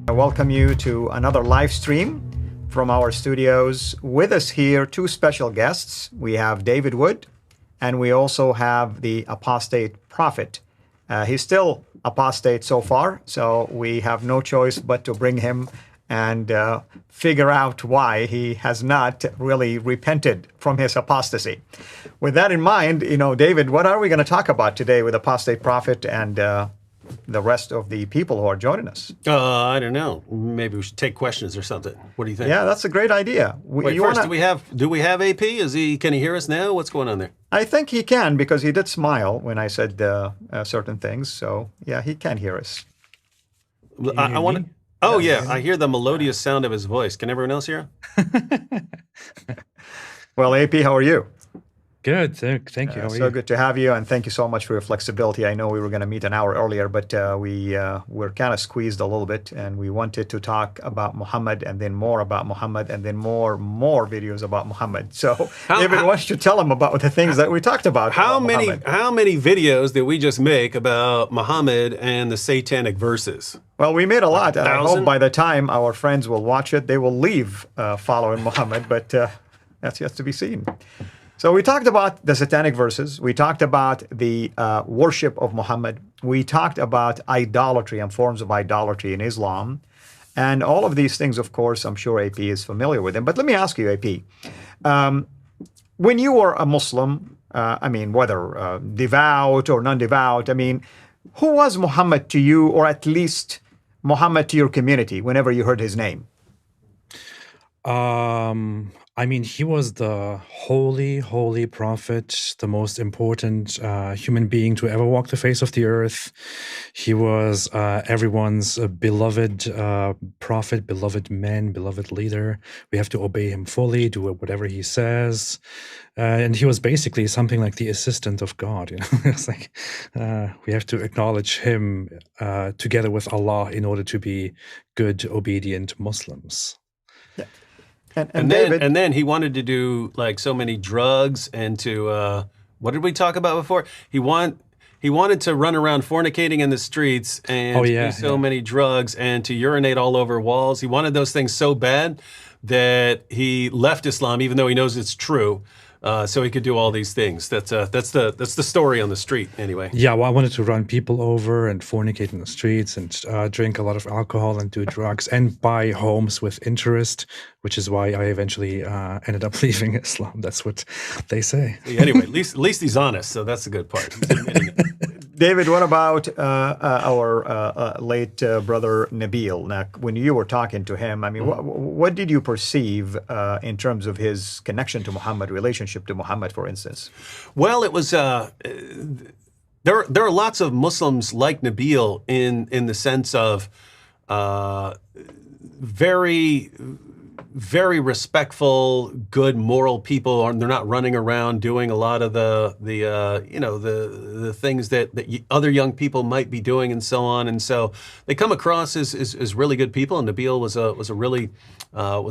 I welcome you to another live stream from our studios. With us here, two special guests. We have David Wood, and we also have the apostate prophet. He's still apostate so far, so we have no choice but to bring him and figure out why he has not really repented from his apostasy. With that in mind, David, what are we going to talk about today with apostate prophet and the rest of the people who are joining us? I don't know. Maybe we should take questions or something. What do you think? Yeah, that's a great idea. Wait, first, do we have AP? Can he hear us now? What's going on there? I think he can, because he did smile when I said certain things. So yeah, he can hear us. I want to. Oh yeah, I hear the melodious sound of his voice. Can everyone else hear him? Well, AP, how are you? Good, thank you. How are so you? good to have you, and thank you so much for your flexibility. I know we were going to meet an hour earlier, but we were kind of squeezed a little bit, and we wanted to talk about Muhammad, and then more about Muhammad, and then more videos about Muhammad. So, David, why don't you tell them about the things that we talked about? How many videos did we just make about Muhammad and the satanic verses? Well, we made a lot, and I hope by the time our friends will watch it, they will leave following Muhammad, but that's yet to be seen. So we talked about the satanic verses. We talked about the worship of Muhammad. We talked about idolatry and forms of idolatry in Islam. And all of these things, of course, I'm sure AP is familiar with them. But let me ask you, AP, when you were a Muslim, whether devout or non-devout, who was Muhammad to you, or at least Muhammad to your community whenever you heard his name? He was the holy prophet, the most important human being to ever walk the face of the earth. He was everyone's beloved prophet, beloved man, beloved leader. We have to obey him fully, do whatever he says. And he was basically something like the assistant of God. It's like we have to acknowledge him together with Allah in order to be good, obedient Muslims. Yeah. And then he wanted to do like so many drugs and to what did we talk about before? He wanted to run around fornicating in the streets and do so many drugs and to urinate all over walls. He wanted those things so bad that he left Islam, even though he knows it's true. So he could do all these things. That's the story on the street, anyway. Yeah, well, I wanted to run people over and fornicate in the streets and drink a lot of alcohol and do drugs and buy homes with interest, which is why I eventually ended up leaving Islam. That's what they say. Anyway, at least he's honest, so that's the good part. He's admitting it. David, what about our late brother Nabil? Now, when you were talking to him, what did you perceive in terms of his connection to Muhammad, relationship to Muhammad, for instance? Well, it was there are lots of Muslims like Nabil in the sense of very respectful, good, moral people, and they're not running around doing a lot of the things that other young people might be doing, and so on. And so they come across as really good people. And Nabil was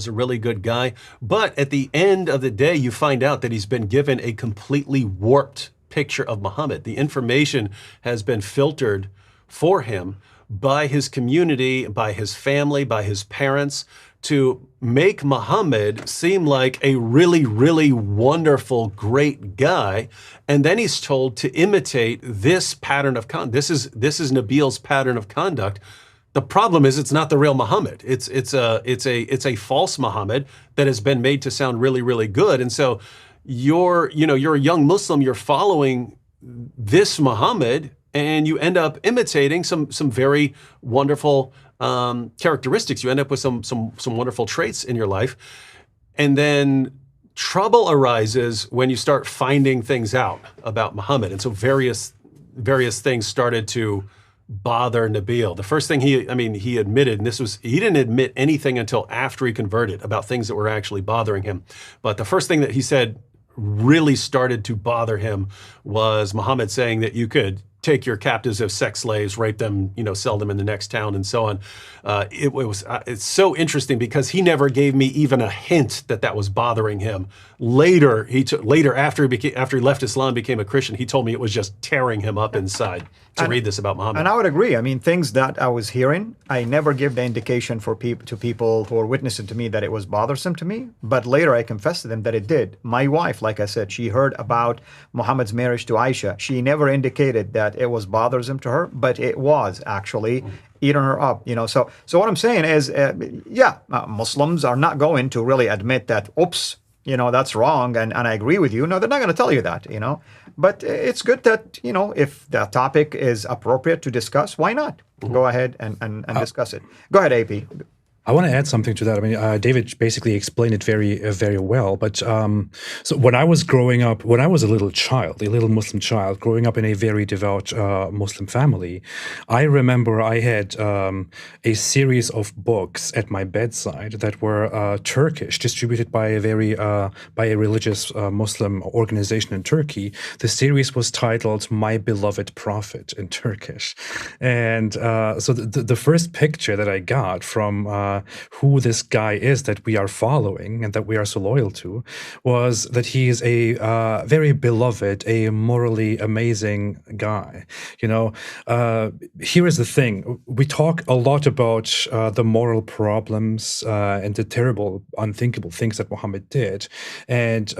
a really good guy. But at the end of the day, you find out that he's been given a completely warped picture of Muhammad. The information has been filtered for him by his community, by his family, by his parents, to make Muhammad seem like a really, really wonderful, great guy. And then he's told to imitate this pattern of conduct. This is Nabil's pattern of conduct. The problem is it's not the real Muhammad. It's a false Muhammad that has been made to sound really, really good. And so you're a young Muslim, you're following this Muhammad, and you end up imitating some very wonderful characteristics. You end up with some wonderful traits in your life. And then trouble arises when you start finding things out about Muhammad. And so various things started to bother Nabil. The first thing he admitted, and he didn't admit anything until after he converted about things that were actually bothering him. But the first thing that he said really started to bother him was Muhammad saying that you could take your captives as sex slaves, rape them, sell them in the next town, and so on. It's so interesting because he never gave me even a hint that was bothering him. Later, after he left Islam, became a Christian, he told me it was just tearing him up inside to read this about Muhammad. And I would agree. I mean, things that I was hearing, I never give the indication to people who are witnessing to me that it was bothersome to me. But later, I confessed to them that it did. My wife, like I said, she heard about Muhammad's marriage to Aisha. She never indicated that it was bothersome to her, but it was actually eating her up. So what I'm saying is, Muslims are not going to really admit that, oops, that's wrong, and I agree with you. No, they're not going to tell you that, But it's good that, if the topic is appropriate to discuss, why not? Go ahead and discuss it. Go ahead, AP. I want to add something to that. I mean, David basically explained it very, very well. But so when I was growing up, when I was a little Muslim child, growing up in a very devout Muslim family, I remember I had a series of books at my bedside that were Turkish, distributed by a religious Muslim organization in Turkey. The series was titled "My Beloved Prophet" in Turkish, and so the first picture that I got from who this guy is that we are following and that we are so loyal to was that he is a very beloved, a morally amazing guy. Here is the thing. We talk a lot about the moral problems and the terrible, unthinkable things that Muhammad did. And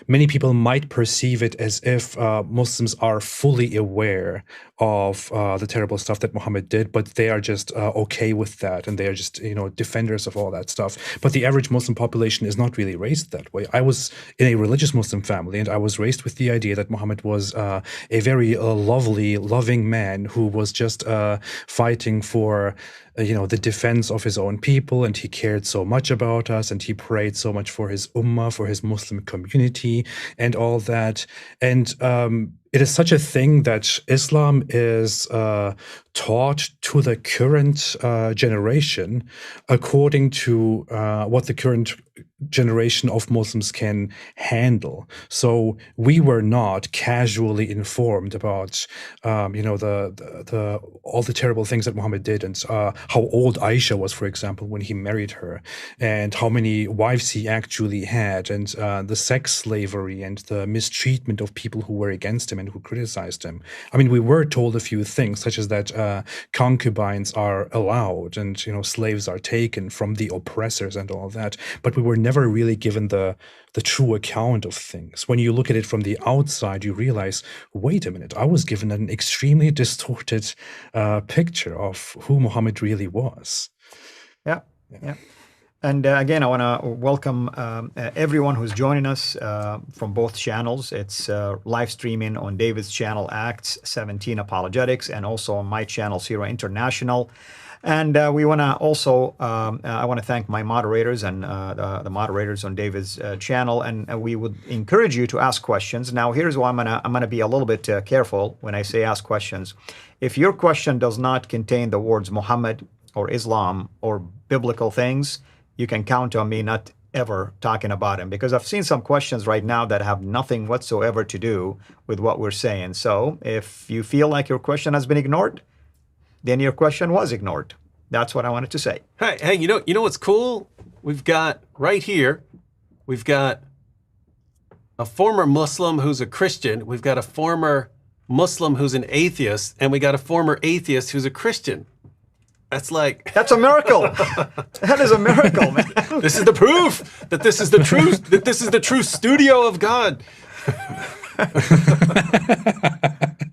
many people might perceive it as if Muslims are fully aware of the terrible stuff that Muhammad did, but they are just okay with that, and they are just defenders of all that stuff. But the average Muslim population is not really raised that way. I was in a religious Muslim family, and I was raised with the idea that Muhammad was a very lovely, loving man who was just fighting for the defense of his own people, and he cared so much about us, and he prayed so much for his ummah, for his Muslim community, and all that. And it is such a thing that Islam is taught to the current generation according to what the current generation of Muslims can handle. So we were not casually informed about, all the terrible things that Muhammad did, and how old Aisha was, for example, when he married her, and how many wives he actually had, and the sex slavery and the mistreatment of people who were against him and who criticized him. I mean, we were told a few things, such as that concubines are allowed, and slaves are taken from the oppressors and all that, but we were never really given the true account of things. When you look at it from the outside, you realize, wait a minute, I was given an extremely distorted picture of who Muhammad really was. Yeah. And again, I want to welcome everyone who's joining us from both channels. It's live streaming on David's channel, Acts 17 Apologetics, and also on my channel, Sira International. And we want to also, I want to thank my moderators and the moderators on David's channel. And we would encourage you to ask questions. Now, here's why I'm gonna be a little bit careful when I say ask questions. If your question does not contain the words Muhammad or Islam or biblical things, you can count on me not ever talking about him, because I've seen some questions right now that have nothing whatsoever to do with what we're saying. So if you feel like your question has been ignored, then your question was ignored. That's what I wanted to say. Hey, you know what's cool? We've got right here, we've got a former Muslim who's a Christian. We've got a former Muslim who's an atheist, and we got a former atheist who's a Christian. That's a miracle. That is a miracle, man. This is the proof that this is the truth, that this is the true studio of God.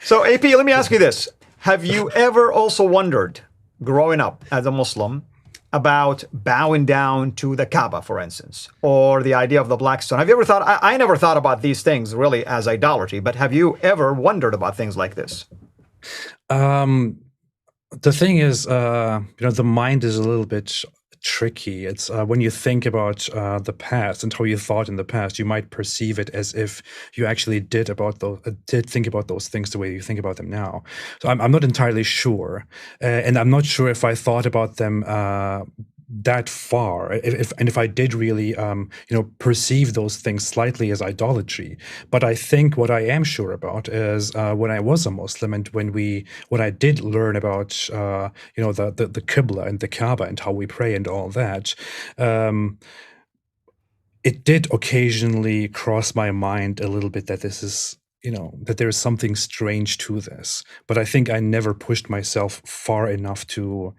So, AP, let me ask you this. Have you ever also wondered, growing up as a Muslim, about bowing down to the Kaaba, for instance, or the idea of the black stone? Have you ever thought, I never thought about these things really as idolatry, but have you ever wondered about things like this? The thing is, the mind is a little bit tricky. It's when you think about the past and how you thought in the past, you might perceive it as if you actually did think about those things the way you think about them now. So I'm not entirely sure, and I'm not sure if I thought about them that far, if I did really, perceive those things slightly as idolatry. But I think what I am sure about is when I was a Muslim and when I did learn about, the Qibla and the Kaaba and how we pray and all that, it did occasionally cross my mind a little bit that this is, that there is something strange to this. But I think I never pushed myself far enough to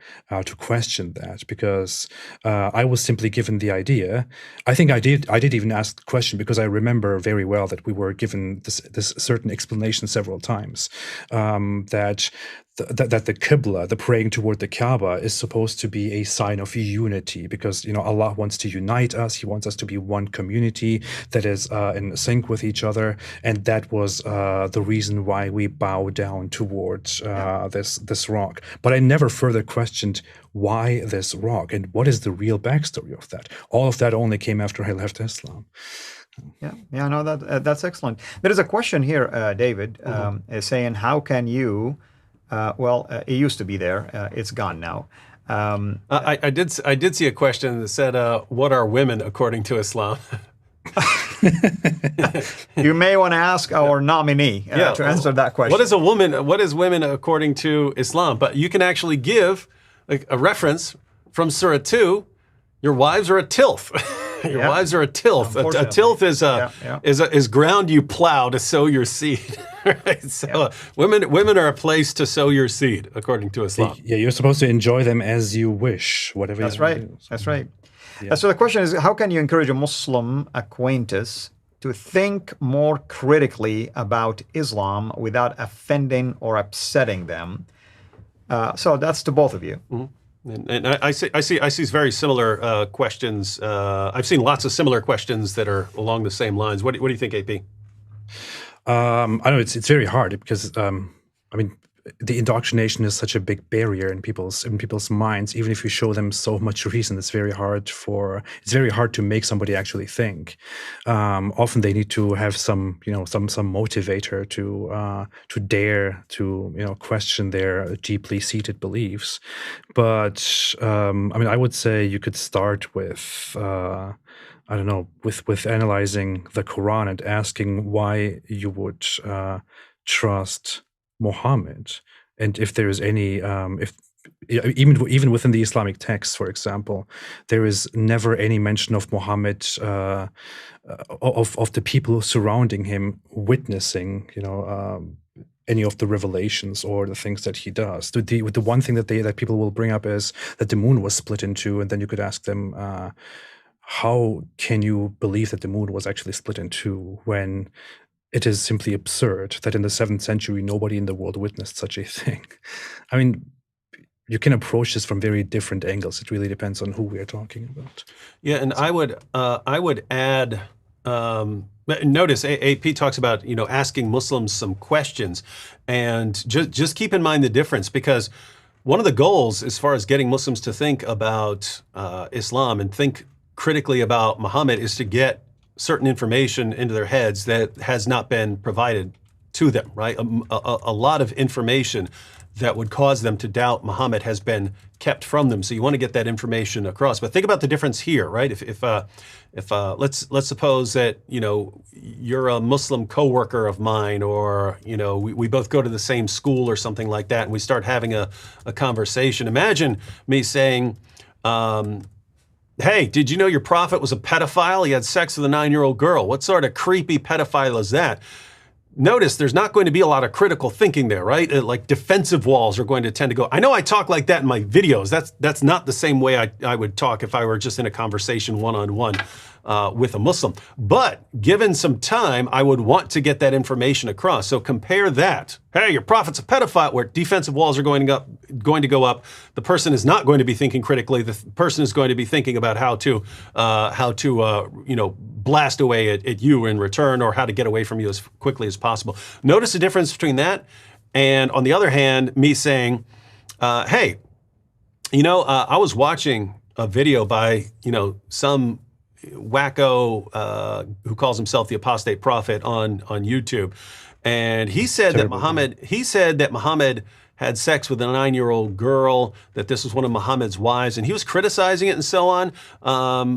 question that, because I was simply given the idea. I think I did even ask the question, because I remember very well that we were given this certain explanation several times, that the Qibla, the praying toward the Kaaba, is supposed to be a sign of unity, because Allah wants to unite us. He wants us to be one community that is in sync with each other, and that was the reason why we bow down towards this rock. But I never further questioned why this rock and what is the real backstory of that. All of that only came after I left Islam. Yeah, no, that's excellent. There is a question here, David, is saying, how can you? It used to be there. It's gone now. I did see a question that said, "What are women according to Islam?" You may want to ask our nominee to answer that question. What is a woman? What is women according to Islam? But you can actually give a reference from Surah 2. Your wives are a tilth. Your wives are a tilth. A tilth is ground you plow to sow your seed. Right? So women are a place to sow your seed, according to Islam. Yeah, you're supposed to enjoy them as you wish, whatever. That's right. Do. That's right. Yeah. So the question is, how can you encourage a Muslim acquaintance to think more critically about Islam without offending or upsetting them? So that's to both of you. Mm-hmm. And I see very similar questions. I've seen lots of similar questions that are along the same lines. What do you think, AP? I know it's very hard because the indoctrination is such a big barrier in people's minds. Even if you show them so much reason, it's very hard to make somebody actually think. Often they need to have some motivator to dare to question their deeply seated beliefs. But I would say you could start with with analyzing the Quran and asking why you would trust Muhammad, and if there is any, even within the Islamic texts, for example, there is never any mention of Muhammad, of the people surrounding him witnessing, any of the revelations or the things that he does. The one thing that people will bring up is that the moon was split in two, and then you could ask them, how can you believe that the moon was actually split in two when it is simply absurd that in the 7th century nobody in the world witnessed such a thing? You can approach this from very different angles. It really depends on who we are talking about. Yeah, and I would add. Notice AP talks about asking Muslims some questions, and just keep in mind the difference, because one of the goals as far as getting Muslims to think about Islam and think critically about Muhammad is to get certain information into their heads that has not been provided to them, right? A lot of information that would cause them to doubt Muhammad has been kept from them. So you want to get that information across. But think about the difference here, right? If let's suppose that you're a Muslim coworker of mine, or we both go to the same school or something like that, and we start having a conversation. Imagine me saying, hey, did you know your prophet was a pedophile? He had sex with a 9-year-old girl. What sort of creepy pedophile is that? Notice there's not going to be a lot of critical thinking there, right? Like defensive walls are going to tend to go. I know I talk like that in my videos. That's not the same way I would talk if I were just in a conversation one-on-one with a Muslim. But given some time, I would want to get that information across. So compare that. Hey, your prophet's a pedophile, where defensive walls are going to go up. The person is not going to be thinking critically. The person is going to be thinking about how to blast away at you in return, or how to get away from you as quickly as possible. Notice the difference between that and, on the other hand, me saying, hey, I was watching a video by, some wacko who calls himself the Apostate prophet on YouTube. And he said that Muhammad had sex with a 9-year-old girl, that this was one of Muhammad's wives, and he was criticizing it and so on.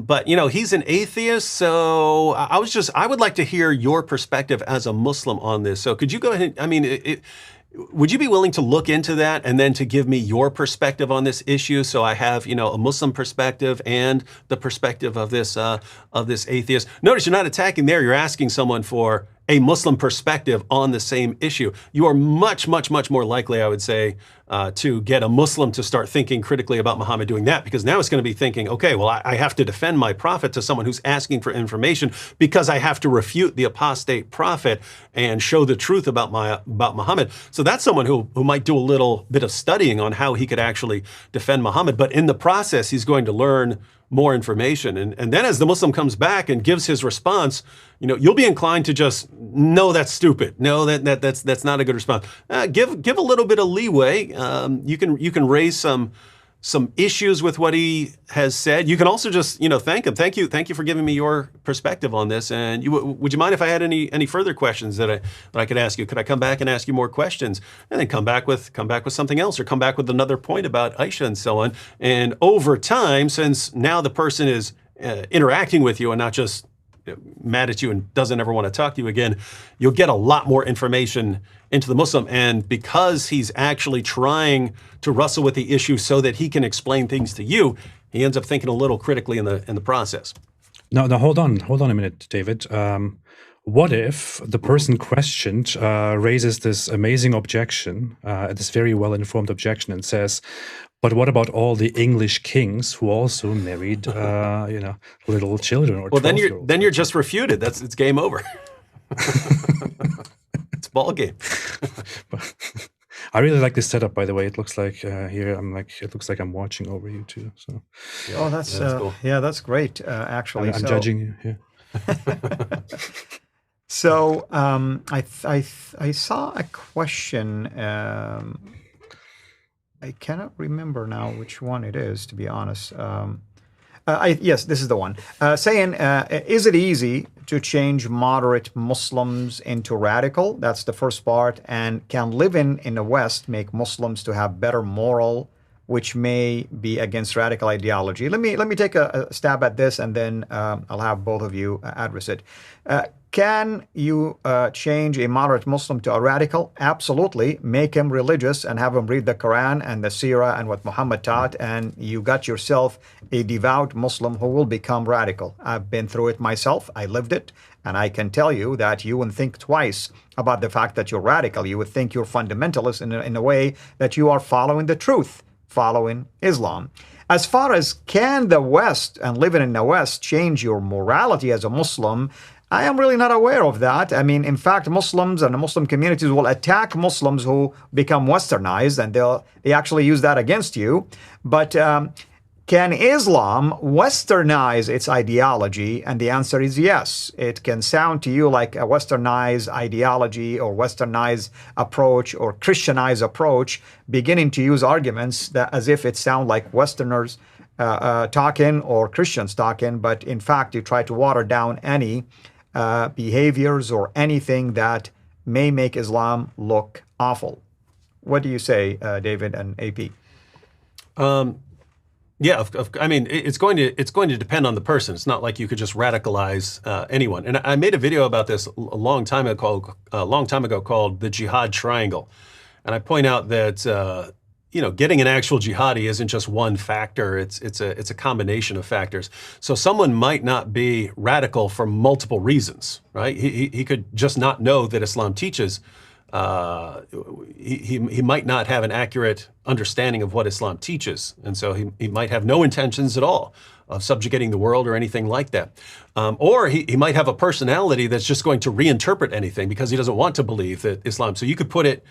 But, you know, he's an atheist, so I would like to hear your perspective as a Muslim on this. So could you go ahead, I mean, would you be willing to look into that and then to give me your perspective on this issue, so I have, you know, a Muslim perspective and the perspective of this atheist? Notice you're not attacking there. You're asking someone for a Muslim perspective on the same issue. You are much, much, much more likely, I would say, to get a Muslim to start thinking critically about Muhammad doing that, because now it's going to be thinking, okay, well, I have to defend my prophet to someone who's asking for information because I have to refute the apostate prophet and show the truth about Muhammad. So that's someone who might do a little bit of studying on how he could actually defend Muhammad. But in the process, he's going to learn more information. And then as the Muslim comes back and gives his response, you know, you'll be inclined to just, no, that's stupid. No, that's not a good response. Give a little bit of leeway. You can raise some issues with what he has said. You can also just, you know, thank him. Thank you for giving me your perspective on this. And would you mind if I had any further questions that I could ask you? Could I come back and ask you more questions, and then come back with something else, or come back with another point about Aisha and so on? And over time, since now the person is interacting with you and not just mad at you and doesn't ever want to talk to you again, you'll get a lot more information into the Muslim. And because he's actually trying to wrestle with the issue so that he can explain things to you, he ends up thinking a little critically in the process. No, hold on a minute, David. What if the person questioned raises this amazing objection, this very well-informed objection, and says, but what about all the English kings who also married, you know, little children? Or well, then you're just refuted. It's game over. It's ball game. I really like this setup, by the way. It looks like here it looks like I'm watching over you too. So. Yeah, oh, that's cool. Yeah, that's great. Actually, I'm judging you here. So I saw a question. I cannot remember now which one it is, to be honest. Yes, this is the one. Saying, is it easy to change moderate Muslims into radical? That's the first part. And can living in the West make Muslims to have better moral, which may be against radical ideology? Let me take a stab at this, and then I'll have both of you address it. Can you change a moderate Muslim to a radical? Absolutely. Make him religious and have him read the Quran and the Seerah and what Muhammad taught, and you got yourself a devout Muslim who will become radical. I've been through it myself. I lived it. And I can tell you that you wouldn't think twice about the fact that you're radical. You would think you're fundamentalist in a way that you are following the truth, following Islam. As far as can the West and living in the West change your morality as a Muslim, I am really not aware of that. I mean, in fact, Muslims and the Muslim communities will attack Muslims who become westernized, and they actually use that against you. But can Islam westernize its ideology? And the answer is yes. It can sound to you like a westernized ideology or westernized approach or Christianized approach, beginning to use arguments that as if it sounds like Westerners talking or Christians talking, but in fact, you try to water down any behaviors or anything that may make Islam look awful. What do you say, David and AP? Yeah, I mean, it's going to depend on the person. It's not like you could just radicalize anyone. And I made a video about this a long time ago called the Jihad Triangle, and I point out that getting an actual jihadi isn't just one factor. It's a combination of factors. So someone might not be radical for multiple reasons, right? He could just not know that Islam teaches. He might not have an accurate understanding of what Islam teaches, and so he might have no intentions at all of subjugating the world or anything like that. Or he might have a personality that's just going to reinterpret anything because he doesn't want to believe that Islam. So you could put it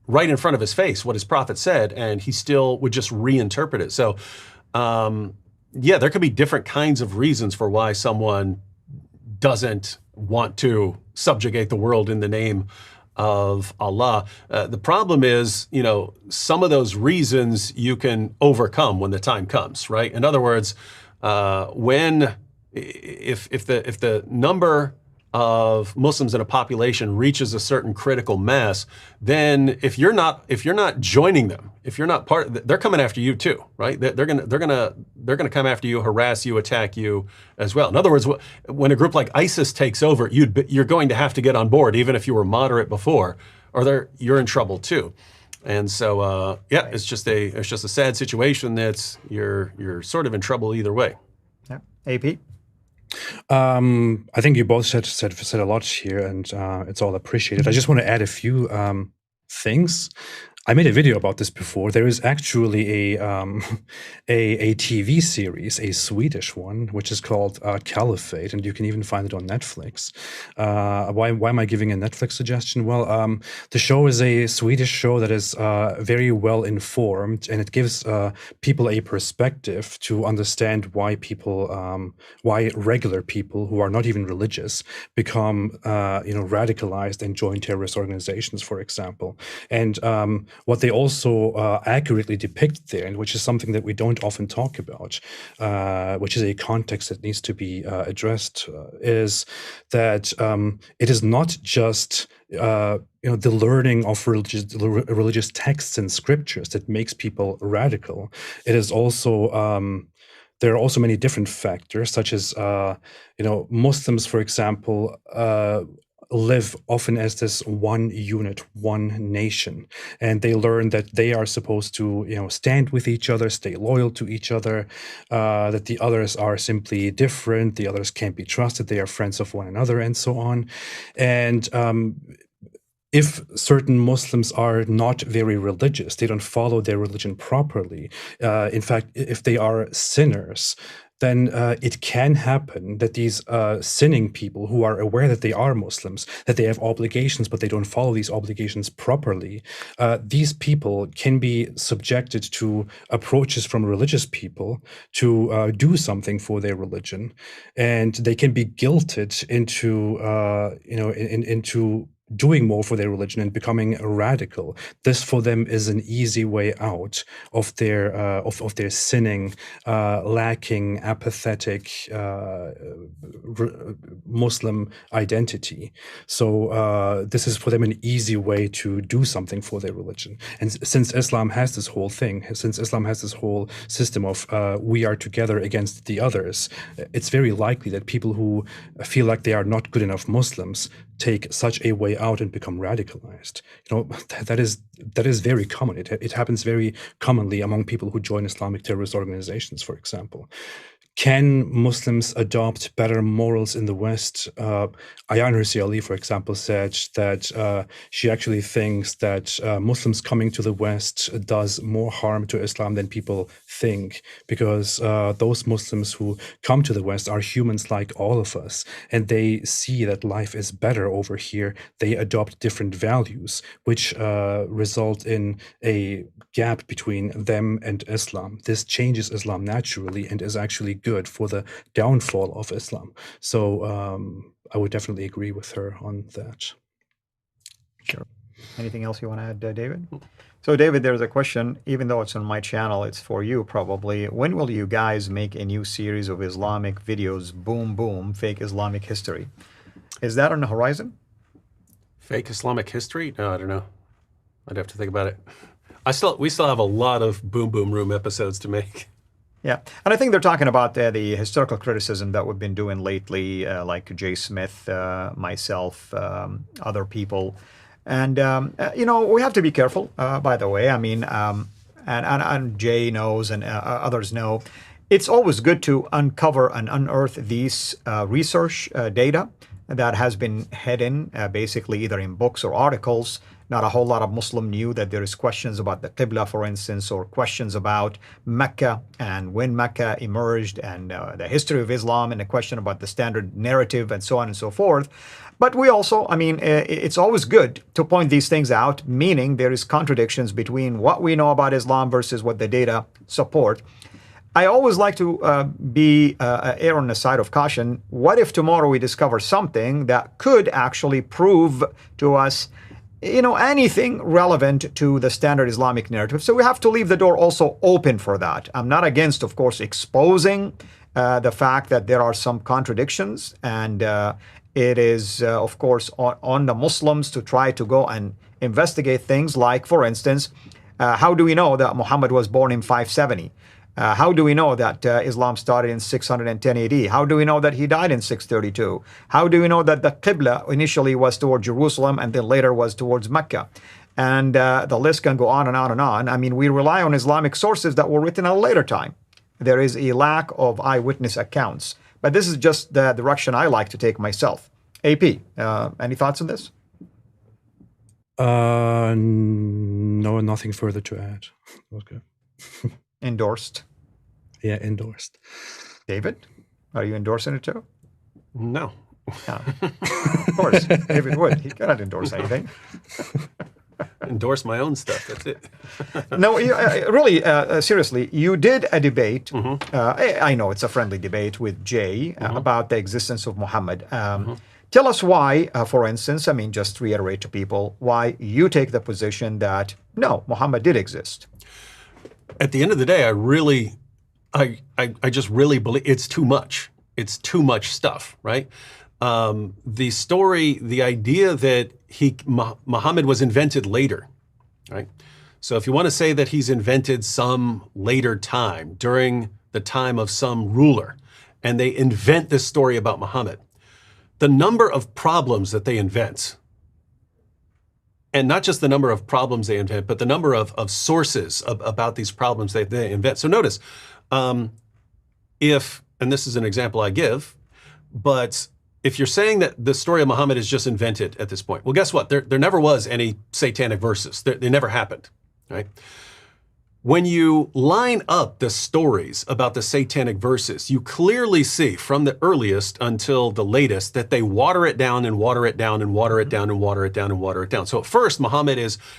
right in front of his face what his prophet said, and he still would just reinterpret it. So there could be different kinds of reasons for why someone doesn't want to subjugate the world in the name of Allah. The problem is, some of those reasons you can overcome when the time comes, right? In other words, if the number of Muslims in a population reaches a certain critical mass, then if you're not joining them, if you're not they're coming after you too, right? They're gonna come after you, harass you, attack you as well. In other words, when a group like ISIS takes over, you're going to have to get on board, even if you were moderate before, or you're in trouble too. And so, yeah, it's just a sad situation. You're sort of in trouble either way. Yeah, AP. I think you both said a lot here, and it's all appreciated. I just want to add a few things. I made a video about this before. There is actually a TV series, a Swedish one, which is called Caliphate, and you can even find it on Netflix. Why am I giving a Netflix suggestion? Well, the show is a Swedish show that is very well informed, and it gives people a perspective to understand why regular people who are not even religious become radicalized and join terrorist organizations, for example. And what they also accurately depict there, and which is something that we don't often talk about, which is a context that needs to be addressed, is that it is not just the learning of religious texts and scriptures that makes people radical. It is also there are also many different factors, such as Muslims, for example, live often as this one unit, one nation, and they learn that they are supposed to stand with each other, stay loyal to each other, that the others are simply different, the others can't be trusted, they are friends of one another, and so on. And if certain Muslims are not very religious, they don't follow their religion properly, in fact, if they are sinners, then it can happen that these sinning people who are aware that they are Muslims, that they have obligations, but they don't follow these obligations properly, these people can be subjected to approaches from religious people to do something for their religion, and they can be guilted into into doing more for their religion and becoming radical. This for them is an easy way out of their sinning, lacking, apathetic Muslim identity. So this is for them an easy way to do something for their religion. And since Islam has this whole thing, since Islam has this whole system of we are together against the others, it's very likely that people who feel like they are not good enough Muslims take such a way out and become radicalized. That is very common. It happens very commonly among people who join Islamic terrorist organizations, for example. Can Muslims adopt better morals in the West? Ayaan Hirsi Ali, for example, said that she actually thinks that Muslims coming to the West does more harm to Islam than people think, because those Muslims who come to the West are humans like all of us, and they see that life is better over here. They adopt different values, which result in a gap between them and Islam. This changes Islam naturally and is actually good for the downfall of Islam. So I would definitely agree with her on that. Sure. Anything else you want to add, David? So David, there's a question, even though it's on my channel, it's for you probably. When will you guys make a new series of Islamic videos, Boom Boom, Fake Islamic History? Is that on the horizon? Fake Islamic history? No, I don't know. I'd have to think about it. We still have a lot of Boom Boom Room episodes to make. Yeah, and I think they're talking about the historical criticism that we've been doing lately, like Jay Smith, myself, other people. And, we have to be careful, by the way. I mean, and Jay knows and others know, it's always good to uncover and unearth these research data that has been hidden, basically either in books or articles. Not a whole lot of Muslim knew that there is questions about the Qibla, for instance, or questions about Mecca and when Mecca emerged and the history of Islam and a question about the standard narrative and so on and so forth. But we also, it's always good to point these things out, meaning there is contradictions between what we know about Islam versus what the data support. I always like to err on the side of caution. What if tomorrow we discover something that could actually prove to us anything relevant to the standard Islamic narrative? So we have to leave the door also open for that. I'm not against, of course, exposing the fact that there are some contradictions and It is, of course, on the Muslims to try to go and investigate things like, for instance, how do we know that Muhammad was born in 570? How do we know that Islam started in 610 AD? How do we know that he died in 632? How do we know that the Qibla initially was toward Jerusalem and then later was towards Mecca? And the list can go on and on and on. I mean, we rely on Islamic sources that were written at a later time. There is a lack of eyewitness accounts. But this is just the direction I like to take myself. AP, any thoughts on this? No, nothing further to add. Okay. Endorsed. Yeah, endorsed. David, are you endorsing it too? No. Yeah. Of course, David would. He cannot endorse anything. Endorse my own stuff. That's it. No, really, seriously, you did a debate. I know it's a friendly debate with Jay about the existence of Muhammad. Tell us why, for instance, I mean, just reiterate to people why you take the position that, no, Muhammad did exist. At the end of the day, I just really believe it's too much. It's too much stuff, right? The story, the idea that Muhammad was invented later, right? So if you want to say that he's invented some later time, during the time of some ruler, and they invent this story about Muhammad, the number of problems that they invent, and not just the number of problems they invent, but the number of sources about these problems that they invent. So notice, and this is an example I give, but if you're saying that the story of Muhammad is just invented at this point, well, guess what? There never was any satanic verses. They never happened, right? When you line up the stories about the satanic verses, you clearly see from the earliest until the latest that they water it down and water it down and water it down and water it down and water it down. So at first,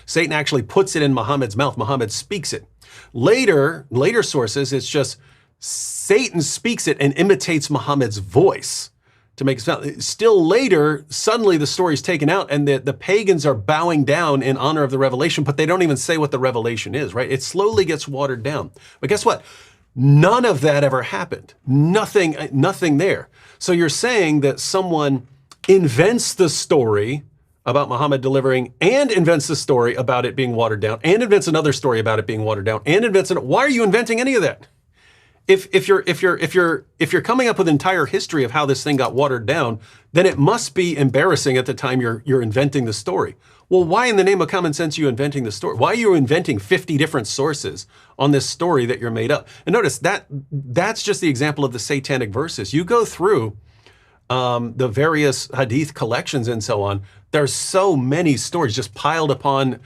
Satan actually puts it in Muhammad's mouth. Muhammad speaks it. Later sources, it's just Satan speaks it and imitates Muhammad's voice to make it sound. Still later, suddenly the story is taken out and the pagans are bowing down in honor of the revelation, but they don't even say what the revelation is, right? It slowly gets watered down. But guess what? None of that ever happened. Nothing there. So you're saying that someone invents the story about Muhammad delivering and invents the story about it being watered down and invents another story about it being watered down and invents why are you inventing any of that? If you're coming up with an entire history of how this thing got watered down, then it must be embarrassing at the time you're inventing the story. Well, why in the name of common sense are you inventing the story? Why are you inventing 50 different sources on this story that you're made up? And notice that's just the example of the satanic verses. You go through the various hadith collections and so on. There's so many stories just piled upon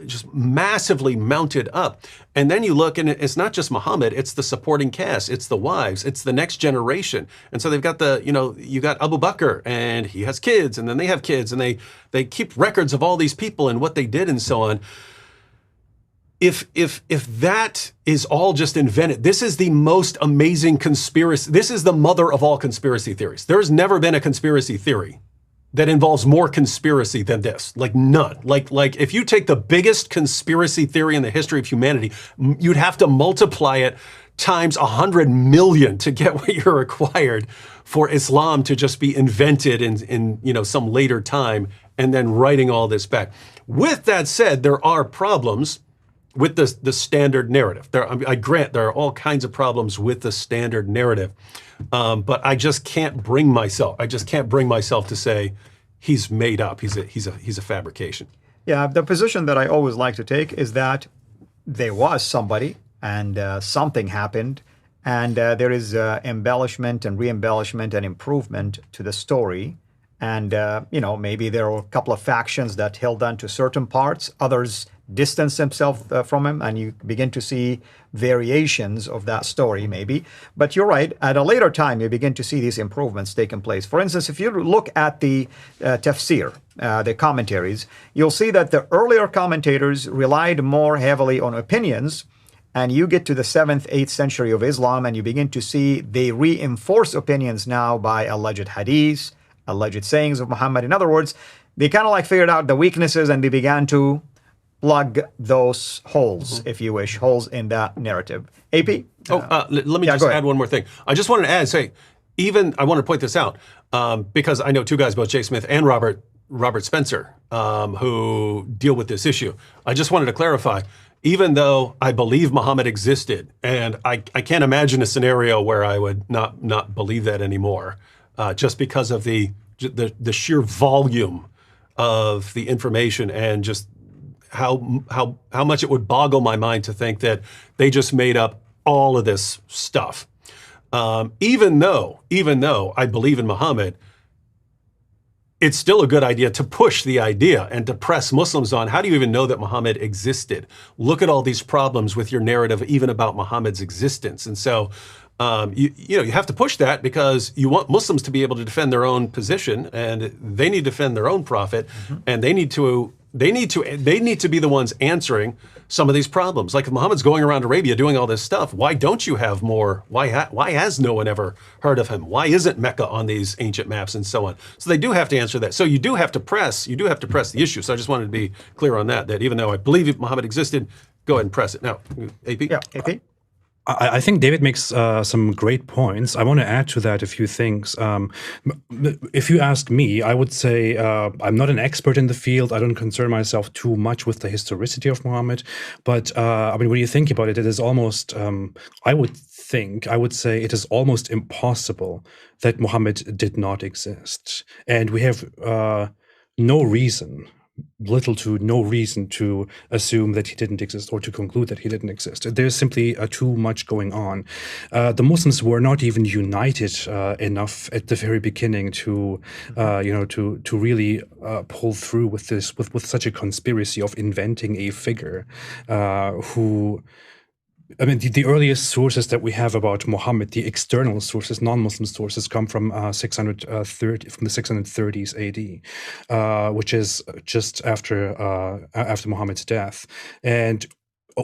just massively mounted up. And then you look and it's not just Muhammad, it's the supporting cast, it's the wives, it's the next generation. And so they've got you got Abu Bakr and he has kids and then they have kids and they keep records of all these people and what they did and so on. If that is all just invented, this is the most amazing conspiracy. This is the mother of all conspiracy theories. There's never been a conspiracy theory that involves more conspiracy than this. Like none. Like if you take the biggest conspiracy theory in the history of humanity, you'd have to multiply it times 100 million to get what you're required for Islam to just be invented in some later time and then writing all this back. With that said, there are problems with the standard narrative. I grant there are all kinds of problems with the standard narrative. But I just can't bring myself to say he's made up. He's a fabrication. Yeah, the position that I always like to take is that there was somebody and something happened, and there is embellishment and re-embellishment and improvement to the story. And maybe there were a couple of factions that held on to certain parts, others distance themselves from him, and you begin to see variations of that story maybe. But you're right, at a later time you begin to see these improvements taking place. For instance, if you look at the tafsir, the commentaries, you'll see that the earlier commentators relied more heavily on opinions, and you get to the 7th, 8th century of Islam and you begin to see they reinforce opinions now by alleged hadiths, alleged sayings of Muhammad. In other words, they kind of figured out the weaknesses and they began to plug those holes, if you wish, holes in that narrative. AP? Let me just add one more thing. I just wanted to add, even I want to point this out because I know two guys, both Jay Smith and Robert Spencer, who deal with this issue. I just wanted to clarify, even though I believe Muhammad existed, and I can't imagine a scenario where I would not believe that anymore, just because of the sheer volume of the information and just how much it would boggle my mind to think that they just made up all of this stuff. Even though I believe in Muhammad, it's still a good idea to push the idea and to press Muslims on. How do you even know that Muhammad existed? Look at all these problems with your narrative, even about Muhammad's existence. And so, you have to push that because you want Muslims to be able to defend their own position, and they need to defend their own prophet, and they need to be the ones answering some of these problems. Like if Muhammad's going around Arabia doing all this stuff, why don't you have more? Why has no one ever heard of him? Why isn't Mecca on these ancient maps and so on? So they do have to answer that. So you do have to press the issue. So I just wanted to be clear on that even though I believe Muhammad existed, go ahead and press it. Now, AP? Yeah, AP? I think David makes some great points. I want to add to that a few things. If you ask me, I would say I'm not an expert in the field. I don't concern myself too much with the historicity of Muhammad. But when you think about it, it is almost, I would say it is almost impossible that Muhammad did not exist. And we have little to no reason to assume that he didn't exist or to conclude that he didn't exist. There's simply too much going on. The Muslims were not even united enough at the very beginning to really pull through with this, with such a conspiracy of inventing a figure who. The earliest sources that we have about Muhammad, the external sources, non-Muslim sources, come from the 630s AD, which is just after Muhammad's death, and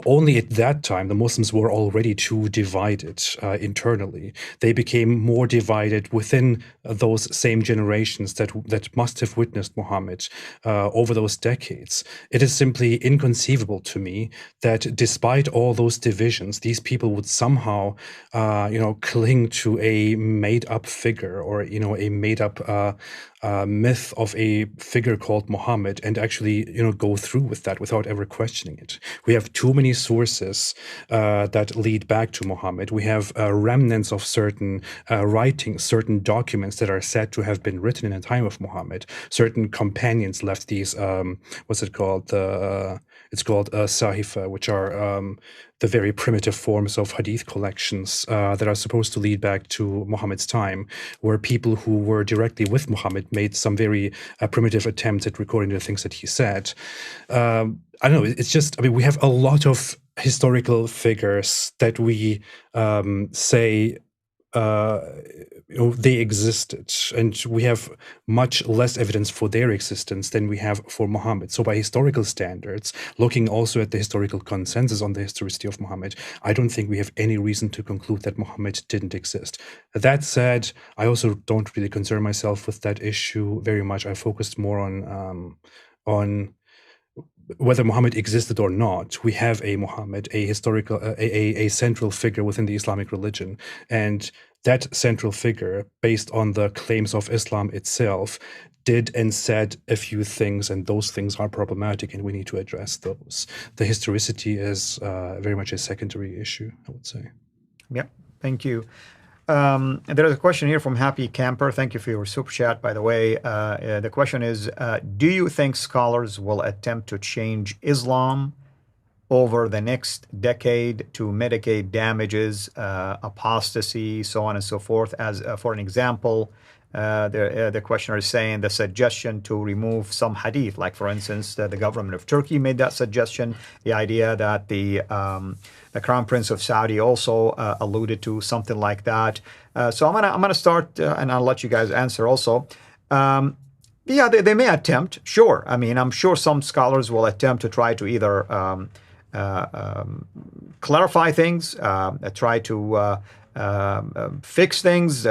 only at that time the Muslims were already too divided internally. They became more divided within those same generations that must have witnessed Muhammad over those decades. It is simply inconceivable to me that despite all those divisions, these people would somehow cling to a made-up figure or a made-up myth of a figure called Muhammad and actually go through with that without ever questioning it. We have too many sources that lead back to Muhammad. We have remnants of certain writings, certain documents that are said to have been written in the time of Muhammad. Certain companions left these it's called sahifa, which are the very primitive forms of hadith collections that are supposed to lead back to Muhammad's time, where people who were directly with Muhammad made some very primitive attempts at recording the things that he said. I don't know, it's just, we have a lot of historical figures that we say they existed, and we have much less evidence for their existence than we have for Muhammad. So by historical standards, looking also at the historical consensus on the historicity of Muhammad, I don't think we have any reason to conclude that Muhammad didn't exist. That said, I also don't really concern myself with that issue very much. I focused more on whether Muhammad existed or not. We have a Muhammad, a historical, a central figure within the Islamic religion, and that central figure, based on the claims of Islam itself, did and said a few things, and those things are problematic, and we need to address those. The historicity is very much a secondary issue, I would say. Yeah, thank you. There's a question here from Happy Camper. Thank you for your super chat, by the way. The question is, do you think scholars will attempt to change Islam over the next decade to mitigate damages, apostasy, so on and so forth? As for an example, the questioner is saying the suggestion to remove some hadith, like for instance, the government of Turkey made that suggestion. The idea that the Crown Prince of Saudi also alluded to something like that. So I'm gonna start, and I'll let you guys answer also. Yeah, they may attempt, sure. I mean, I'm sure some scholars will attempt to try to either clarify things, try to fix things,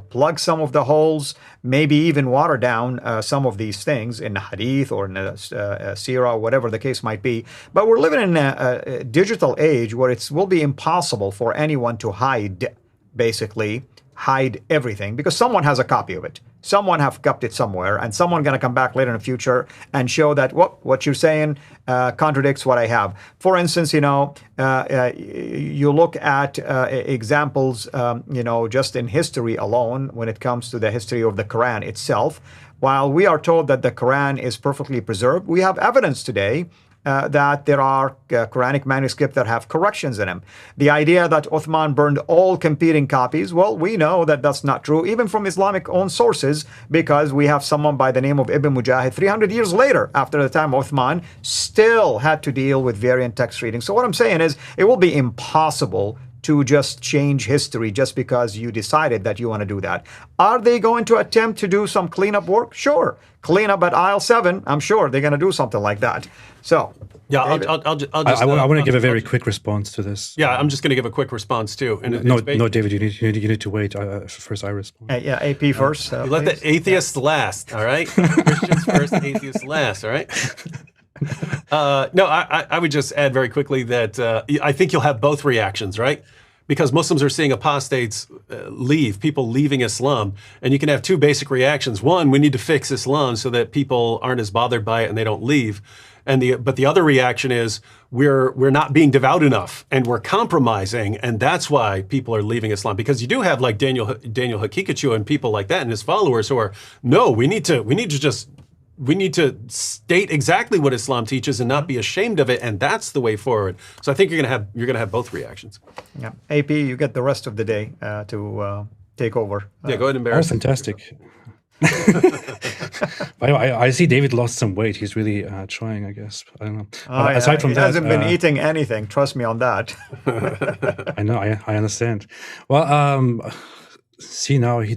plug some of the holes, maybe even water down some of these things in hadith or in seerah, whatever the case might be. But we're living in a digital age where it will be impossible for anyone to hide basically hide everything because someone has a copy of it. Someone have kept it somewhere, and someone going to come back later in the future and show that what you're saying contradicts what I have. For instance, you look at examples, just in history alone when it comes to the history of the Quran itself. While we are told that the Quran is perfectly preserved, we have evidence today that there are Quranic manuscripts that have corrections in them. The idea that Uthman burned all competing copies, well, we know that that's not true, even from Islamic own sources, because we have someone by the name of Ibn Mujahid 300 years later, after the time of Uthman, still had to deal with variant text reading. So what I'm saying is, it will be impossible to just change history just because you decided that you want to do that. Are they going to attempt to do some cleanup work? Sure. Clean up at aisle 7, I'm sure they're going to do something like that. So, yeah, I want to give a very quick response to this. Yeah, I'm just going to give a quick response too. And no, David, you need to wait. First, I respond. AP first. You let the atheists last, all right? Christians first, atheists last, all right? No, I would just add very quickly that I think you'll have both reactions, right? Because Muslims are seeing apostates leave, people leaving Islam, and you can have two basic reactions. One, we need to fix Islam so that people aren't as bothered by it and they don't leave. But the other reaction is we're not being devout enough and we're compromising, and that's why people are leaving Islam. Because you do have like Daniel Hakikachu and people like that and his followers who are, no, we need to state exactly what Islam teaches and not be ashamed of it, and that's the way forward. So I think you're gonna have both reactions. Yeah, AP, you get the rest of the day to take over. Yeah, go ahead and embarrass. Oh, fantastic. I see David lost some weight. He's really trying, I guess. I don't know. Aside from he that, hasn't been eating anything. Trust me on that. I know. I understand. Well, see now he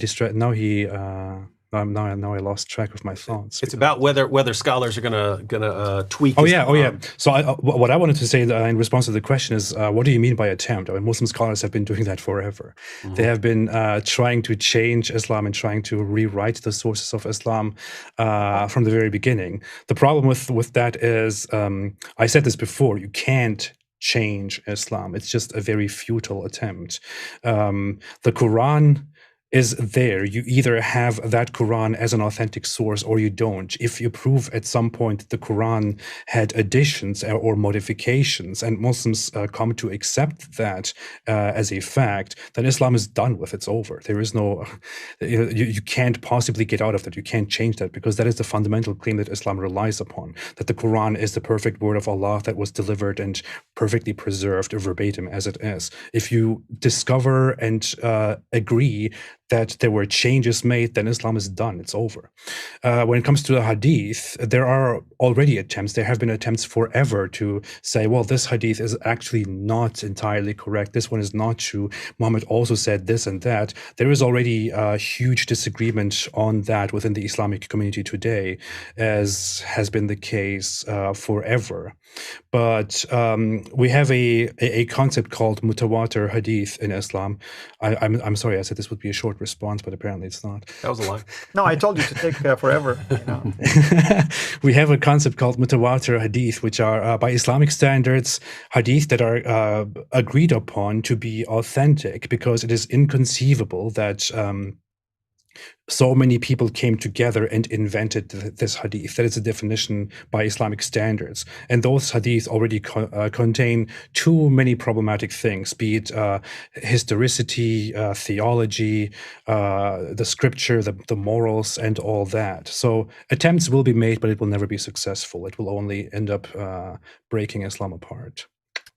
Now I lost track of my thoughts. It's about whether scholars are gonna tweak. Oh yeah. So what I wanted to say in response to the question is, what do you mean by attempt? I mean, Muslim scholars have been doing that forever. Mm-hmm. They have been trying to change Islam and trying to rewrite the sources of Islam from the very beginning. The problem with that is, I said this before, you can't change Islam. It's just a very futile attempt. The Quran is there. You either have that Quran as an authentic source or you don't. If you prove at some point the Quran had additions or modifications and Muslims come to accept that as a fact, then Islam is done with. It's over. There is no, you can't possibly get out of that. You can't change that because that is the fundamental claim that Islam relies upon, that the Quran is the perfect word of Allah that was delivered and perfectly preserved verbatim as it is. If you discover and agree that there were changes made, then Islam is done. It's over. When it comes to the hadith, there are already attempts. There have been attempts forever to say, well, this hadith is actually not entirely correct. This one is not true. Muhammad also said this and that. There is already a huge disagreement on that within the Islamic community today, as has been the case forever. But we have a concept called mutawatir hadith in Islam. I'm sorry, I said this would be a short response, but apparently it's not. That was a lie. No, I told you to take forever. We have a concept called mutawatir hadith, which are, by Islamic standards, hadith that are agreed upon to be authentic, because it is inconceivable that so many people came together and invented this hadith. That is a definition by Islamic standards. And those hadith already contain too many problematic things, be it historicity, theology, the scripture, the morals, and all that. So attempts will be made, but it will never be successful. It will only end up breaking Islam apart.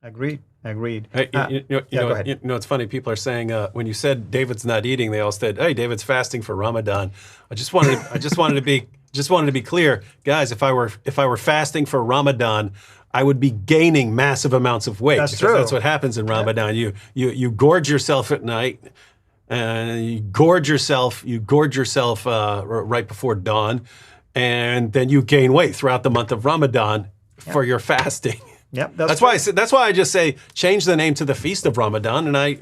Agreed. Hey, it's funny. People are saying when you said David's not eating, they all said, "Hey, David's fasting for Ramadan." I just wanted to be clear, guys. If I were fasting for Ramadan, I would be gaining massive amounts of weight. That's true. That's what happens in Ramadan. Yeah. You gorge yourself at night, and you gorge yourself right before dawn, and then you gain weight throughout the month of Ramadan for your fasting. Yep, that's why I just say change the name to the Feast of Ramadan, and I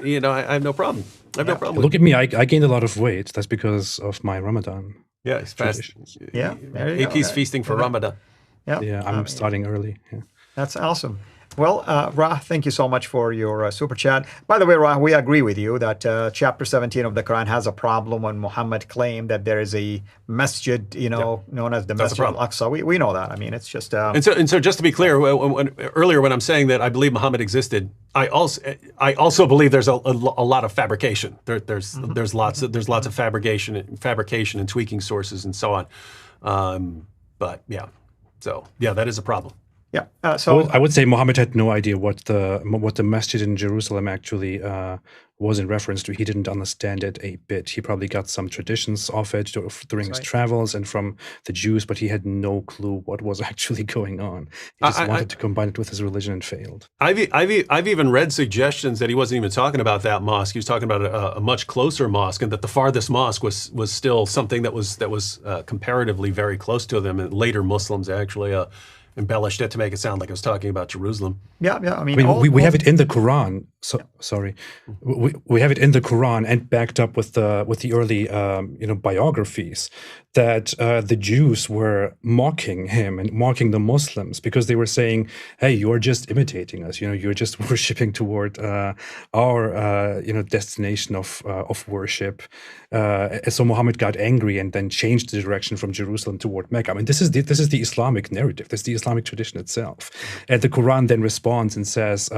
have no problem. I have no problem. Look at me, I gained a lot of weight. That's because of my Ramadan. Yeah, it's fasting. Yeah, AP's feasting for Ramadan. Yeah, I'm starting early. Yeah. That's awesome. Well, Ra, thank you so much for your super chat. By the way, Ra, we agree with you that chapter 17 of the Quran has a problem when Muhammad claimed that there is a masjid, known as the Masjid al-Aqsa. We know that. I mean, it's just... And so just to be clear, earlier when I'm saying that I believe Muhammad existed, I also believe there's a lot of fabrication. There's lots of fabrication and tweaking sources and so on. But yeah, so yeah, that is a problem. Yeah. So I would say Muhammad had no idea what the masjid in Jerusalem actually was in reference to. He didn't understand it a bit. He probably got some traditions of it during his travels and from the Jews, but he had no clue what was actually going on. He just wanted to combine it with his religion and failed. I've even read suggestions that he wasn't even talking about that mosque. He was talking about a much closer mosque, and that the farthest mosque was still something that was comparatively very close to them. And later Muslims actually embellished it to make it sound like I was talking about Jerusalem. Yeah. I mean we have it in the Quran. Sorry, we have it in the Quran and backed up with the early biographies that the Jews were mocking him and mocking the Muslims because they were saying, "Hey, you're just imitating us. You're just worshiping toward our destination of worship." So Muhammad got angry and then changed the direction from Jerusalem toward Mecca. I mean, this is the Islamic narrative. This is the Islamic tradition itself. And the Quran then responds and says,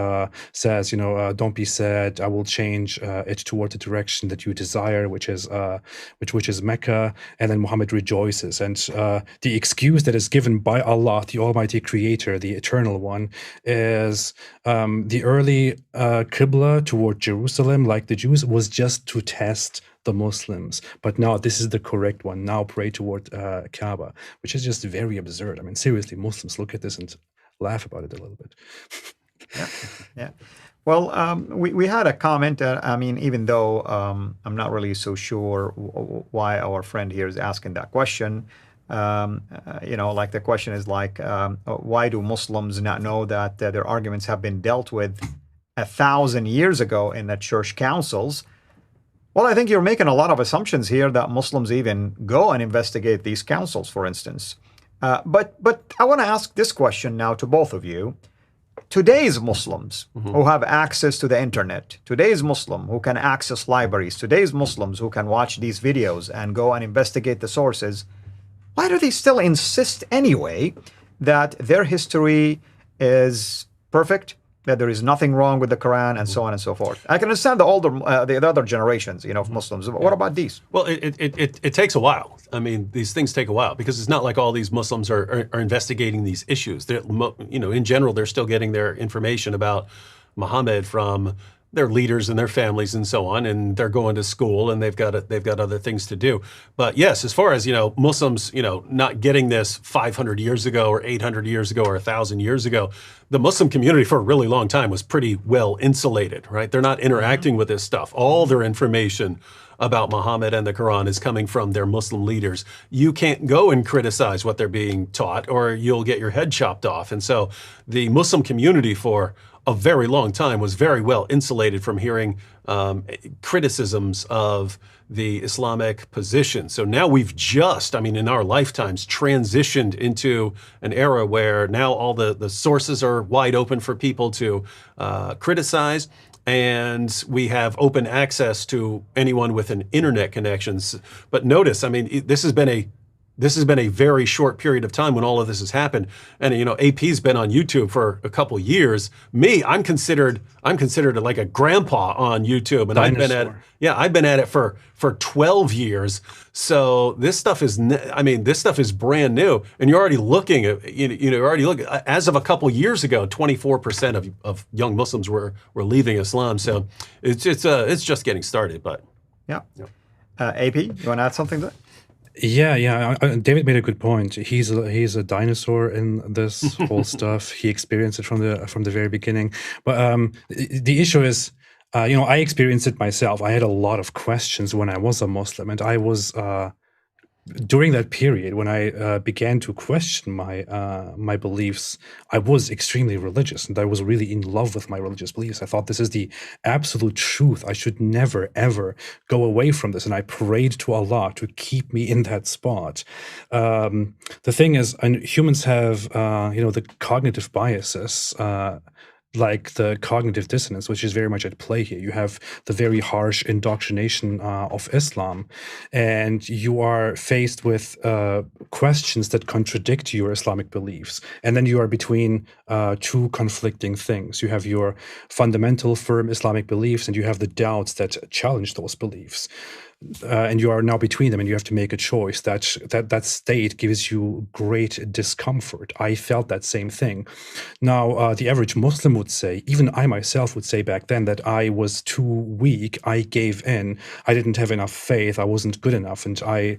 don't be sad. I will change it toward the direction that you desire, which is Mecca. And then Muhammad rejoices. And the excuse that is given by Allah, the Almighty Creator, the Eternal One, is the early Qibla toward Jerusalem, like the Jews, was just to test the Muslims, but now this is the correct one. Now pray toward Kaaba, which is just very absurd. I mean, seriously, Muslims look at this and laugh about it a little bit. Yeah. Well, we had a comment. I mean, even though I'm not really so sure why our friend here is asking that question. Like the question is like, why do Muslims not know that their arguments have been dealt with 1,000 years ago in the church councils? Well, I think you're making a lot of assumptions here that Muslims even go and investigate these councils, for instance. But I want to ask this question now to both of you. Today's Muslims who have access to the internet, today's Muslim who can access libraries, today's Muslims who can watch these videos and go and investigate the sources, why do they still insist anyway that their history is perfect, that there is nothing wrong with the Quran, and so on and so forth? I can understand the other generations, of Muslims. But what about these? Well, it takes a while. I mean, these things take a while because it's not like all these Muslims are investigating these issues. In general, they're still getting their information about Muhammad from their leaders and their families and so on, and they're going to school and they've got other things to do. But yes, as far as Muslims, not getting this 500 years ago or 800 years ago or 1,000 years ago, the Muslim community for a really long time was pretty well insulated, right? They're not interacting with this stuff. All their information about Muhammad and the Quran is coming from their Muslim leaders. You can't go and criticize what they're being taught or you'll get your head chopped off. And so the Muslim community for a very long time was very well insulated from hearing criticisms of the Islamic position. So now we've just, in our lifetimes, transitioned into an era where now all the sources are wide open for people to criticize, and we have open access to anyone with an internet connection. But notice, this has been a very short period of time when all of this has happened. And AP's been on YouTube for a couple years. Me, I'm considered like a grandpa on YouTube, and I've been at it for 12 years. So this stuff is brand new, and you're already looking at as of a couple years ago, 24% of young Muslims were leaving Islam. So it's just getting started. But AP, you want to add something to that? Yeah. David made a good point. He's a dinosaur in this whole stuff. He experienced it from the very beginning. But the issue is, I experienced it myself. I had a lot of questions when I was a Muslim, and I was during that period when I began to question my beliefs. I was extremely religious, and I was really in love with my religious beliefs. I thought this is the absolute truth. I should never ever go away from this, and I prayed to Allah to keep me in that spot. The thing is, and humans have the cognitive biases. like the cognitive dissonance, which is very much at play here. You have the very harsh indoctrination of Islam, and you are faced with questions that contradict your Islamic beliefs. And then you are between two conflicting things. You have your fundamental, firm Islamic beliefs, and you have the doubts that challenge those beliefs. And you are now between them, and you have to make a choice. That state gives you great discomfort. I felt that same thing. Now, the average Muslim would say, even I myself would say back then, that I was too weak. I gave in. I didn't have enough faith. I wasn't good enough, and I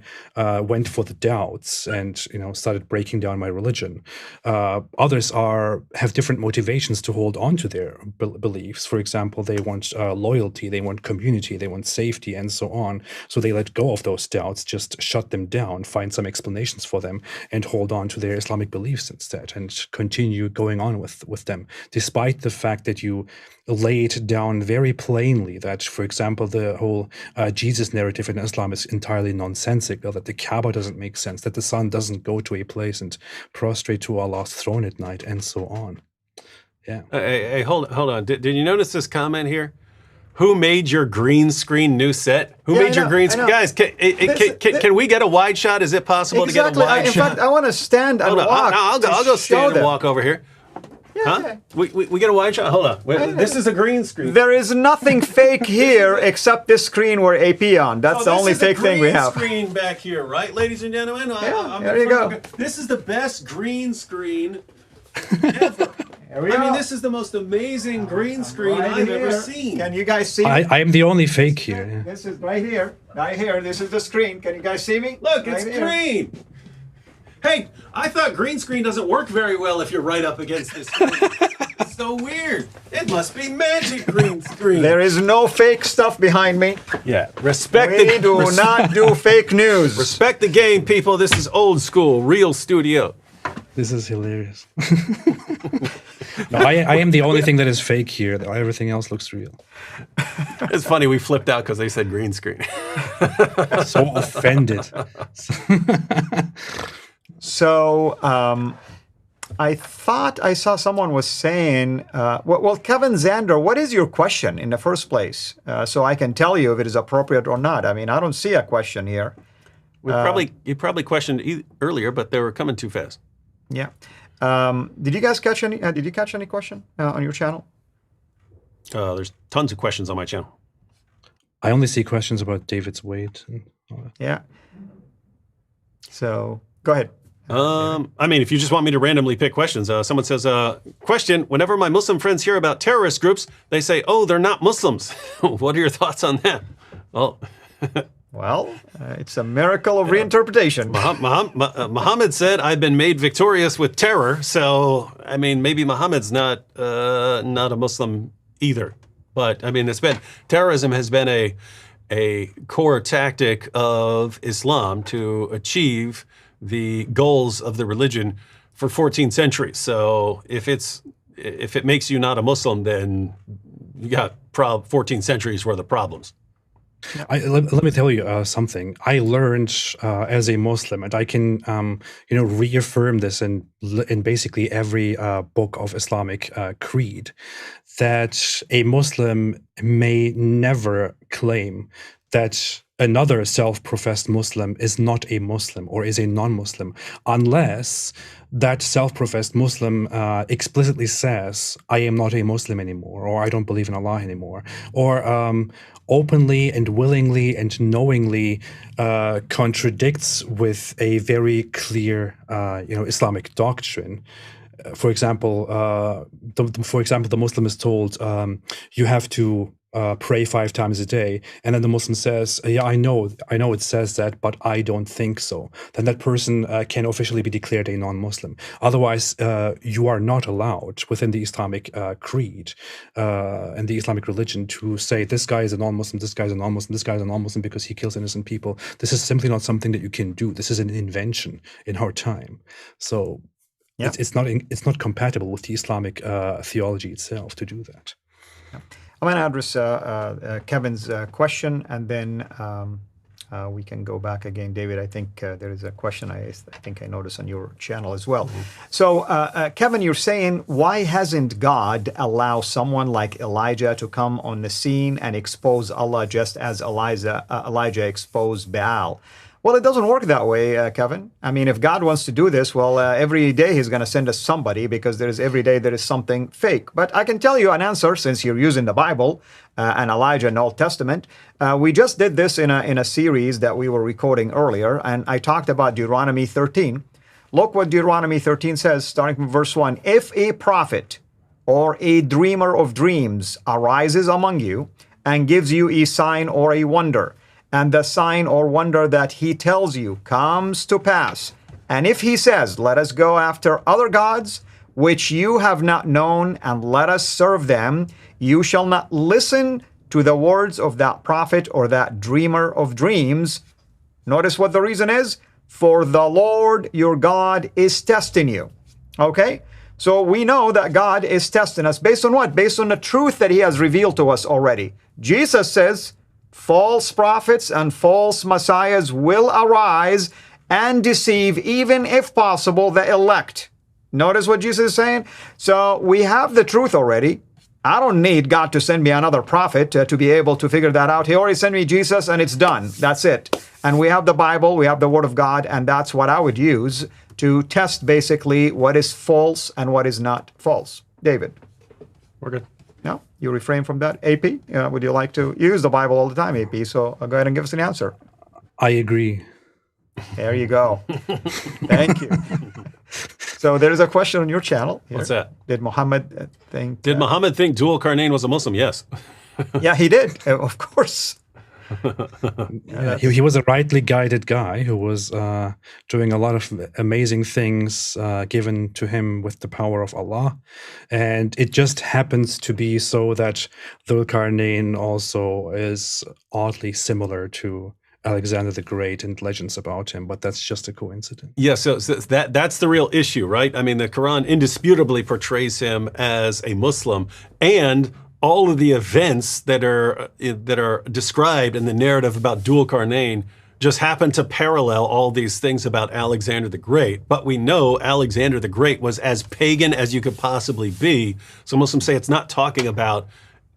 went for the doubts and started breaking down my religion. Others have different motivations to hold on to their beliefs. For example, they want loyalty, they want community, they want safety, and so on. So they let go of those doubts, just shut them down, find some explanations for them, and hold on to their Islamic beliefs instead, and continue going on with them, despite the fact that you laid down very plainly that, for example, the whole Jesus narrative in Islam is entirely nonsensical, that the Kaaba doesn't make sense, that the sun doesn't go to a place and prostrate to Allah's throne at night, and so on. Yeah. Hey, hold on. Did you notice this comment here? Who made your green screen new set? Who made your green screen? Guys, can we get a wide shot? Is it possible to get a wide shot? In fact, I want to stand and walk. I'll go stand and walk over here. Yeah. We get a wide shot? Hold on. This is a green screen. There is nothing fake here except this screen we're AP on. That's the only fake thing we have. This is the green screen back here, right, ladies and gentlemen? There you go. This is the best green screen ever. This is the most amazing green screen I've ever seen. Can you guys see me? I am the only fake here. This is right here. Right here. This is the screen. Can you guys see me? Look, it's green. Hey, I thought green screen doesn't work very well if you're right up against this screen. It's so weird. It must be magic green screen. There is no fake stuff behind me. Yeah. We do not do fake news. Respect the game, people. This is old school, real studio. This is hilarious. No, I am the only thing that is fake here. Everything else looks real. It's funny, we flipped out because they said green screen. So offended. So I thought I saw someone was saying, well, Kevin Zander, what is your question in the first place? So I can tell you if it is appropriate or not. I mean, I don't see a question here. You probably questioned earlier, but they were coming too fast. Yeah. Did you guys catch any? Did you catch any question on your channel? There's tons of questions on my channel. I only see questions about David's weight. And all that. Yeah. So go ahead. If you just want me to randomly pick questions, someone says, question, whenever my Muslim friends hear about terrorist groups, they say, oh, they're not Muslims. What are your thoughts on that? Well, it's a miracle of reinterpretation. Muhammad said, I've been made victorious with terror. So, maybe Muhammad's not a Muslim either. But, terrorism has been a core tactic of Islam to achieve the goals of the religion for 14 centuries. So if it makes you not a Muslim, then you got 14 centuries worth of problems. Let me tell you something. I learned as a Muslim, and I can reaffirm this in basically every book of Islamic creed, that a Muslim may never claim that another self-professed Muslim is not a Muslim or is a non-Muslim unless that self-professed Muslim explicitly says, I am not a Muslim anymore, or I don't believe in Allah anymore, or openly and willingly and knowingly contradicts with a very clear Islamic doctrine. For example, the Muslim is told you have to pray 5 times a day, and then the Muslim says, yeah, I know it says that, but I don't think so. Then that person can officially be declared a non-Muslim. Otherwise, you are not allowed within the Islamic creed and the Islamic religion to say, this guy is a non-Muslim, this guy is a non-Muslim, this guy is a non-Muslim because he kills innocent people. This is simply not something that you can do. This is an invention in our time. So it's not compatible with the Islamic theology itself to do that. Yeah. I'm going to address Kevin's question, and then We can go back again, David. I think there is a question I think I noticed on your channel as well. So, Kevin, you're saying, why hasn't God allowed someone like Elijah to come on the scene and expose Allah just as Elijah exposed Baal? Well, it doesn't work that way, Kevin. I mean, if God wants to do this, well, every day he's going to send us somebody, because every day there is something fake. But I can tell you an answer, since you're using the Bible and Elijah in the Old Testament. We just did this in a series that we were recording earlier, and I talked about Deuteronomy 13. Look what Deuteronomy 13 says, starting from verse 1. If a prophet or a dreamer of dreams arises among you and gives you a sign or a wonder, and the sign or wonder that he tells you comes to pass, and if he says, let us go after other gods, which you have not known, and let us serve them, you shall not listen to the words of that prophet or that dreamer of dreams. Notice what the reason is. For the Lord your God is testing you. Okay? So we know that God is testing us based on what? Based on the truth that he has revealed to us already. Jesus says, false prophets and false messiahs will arise and deceive, even if possible, the elect. Notice what Jesus is saying? So we have the truth already. I don't need God to send me another prophet to be able to figure that out. He already sent me Jesus, and it's done. That's it. And we have the Bible, we have the Word of God, and that's what I would use to test basically what is false and what is not false. David? We're good. No? You refrain from that? AP? Would you like to use the Bible all the time, AP? So go ahead and give us an answer. I agree. There you go. Thank you. So there's a question on your channel here. What's that? Did Muhammad think... Did Muhammad think Dhul-Qarnayn was a Muslim? Yes. Yeah, he did. Of course. He was a rightly guided guy who was doing a lot of amazing things given to him with the power of Allah. And it just happens to be so that Dhul-Qarnayn also is oddly similar to Alexander the Great and legends about him, but that's just a coincidence. Yeah, so that's the real issue, right? I mean, the Quran indisputably portrays him as a Muslim, and all of the events that are described in the narrative about Dhul-Qarnayn just happen to parallel all these things about Alexander the Great. But we know Alexander the Great was as pagan as you could possibly be. So Muslims say it's not talking about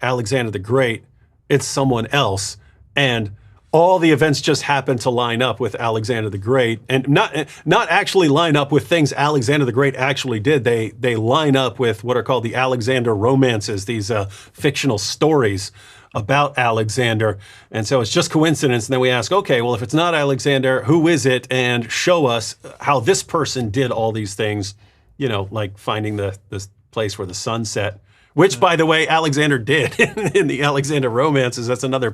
Alexander the Great, it's someone else. And all the events just happen to line up with Alexander the Great, and not actually line up with things Alexander the Great actually did. They line up with what are called the Alexander romances, these fictional stories about Alexander. And so it's just coincidence. And then we ask, okay, well, if it's not Alexander, who is it? And show us how this person did all these things, you know, like finding this place where the sun set, which, by the way, Alexander did in the Alexander romances. That's another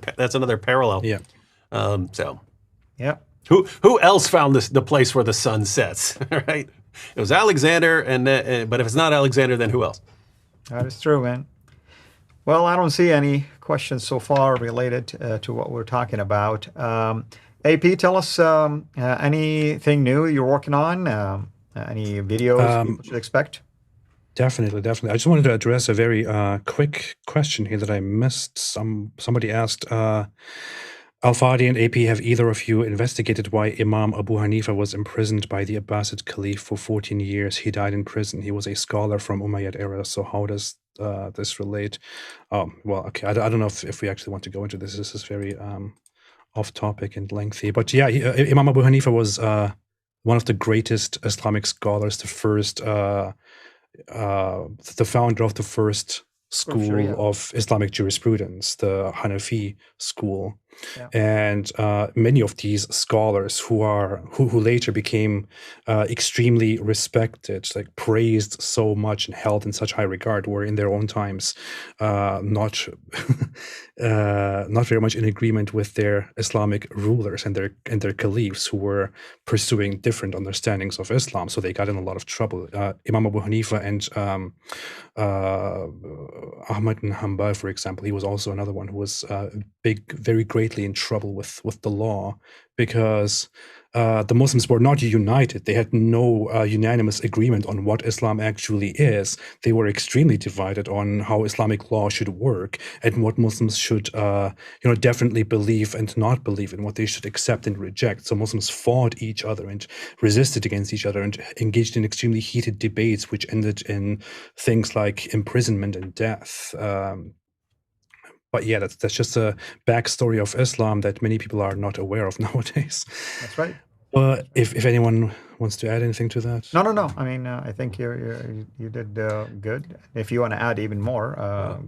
parallel. Yeah. Yeah. Who else found the place where the sun sets? Right? It was Alexander, but if it's not Alexander, then who else? That is true, man. Well, I don't see any questions so far related to what we're talking about. AP, tell us anything new you're working on, any videos people should expect? Definitely. I just wanted to address a very quick question here that I missed. Somebody asked, Al-Fadi and AP, have either of you investigated why Imam Abu Hanifa was imprisoned by the Abbasid Caliph for 14 years? He died in prison. He was a scholar from Umayyad era. So how does this relate? Well, okay, I don't know if we actually want to go into this. This is very off topic and lengthy. But yeah, Imam Abu Hanifa was one of the greatest Islamic scholars, the founder of the first school of Islamic jurisprudence, the Hanafi school. Yeah. And many of these scholars who later became extremely respected, like praised so much and held in such high regard, were in their own times not very much in agreement with their Islamic rulers and their caliphs, who were pursuing different understandings of Islam. So they got in a lot of trouble. Imam Abu Hanifa and Ahmad bin Hanbal, for example, he was also another one who was a big, very great greatly in trouble with the law, because the Muslims were not united. They had no unanimous agreement on what Islam actually is. They were extremely divided on how Islamic law should work and what Muslims should, definitely believe and not believe, and what they should accept and reject. So Muslims fought each other and resisted against each other and engaged in extremely heated debates, which ended in things like imprisonment and death. But yeah, that's just a backstory of Islam that many people are not aware of nowadays. That's right. But if anyone wants to add anything to that, No. I mean, I think you did good. If you want to add even more,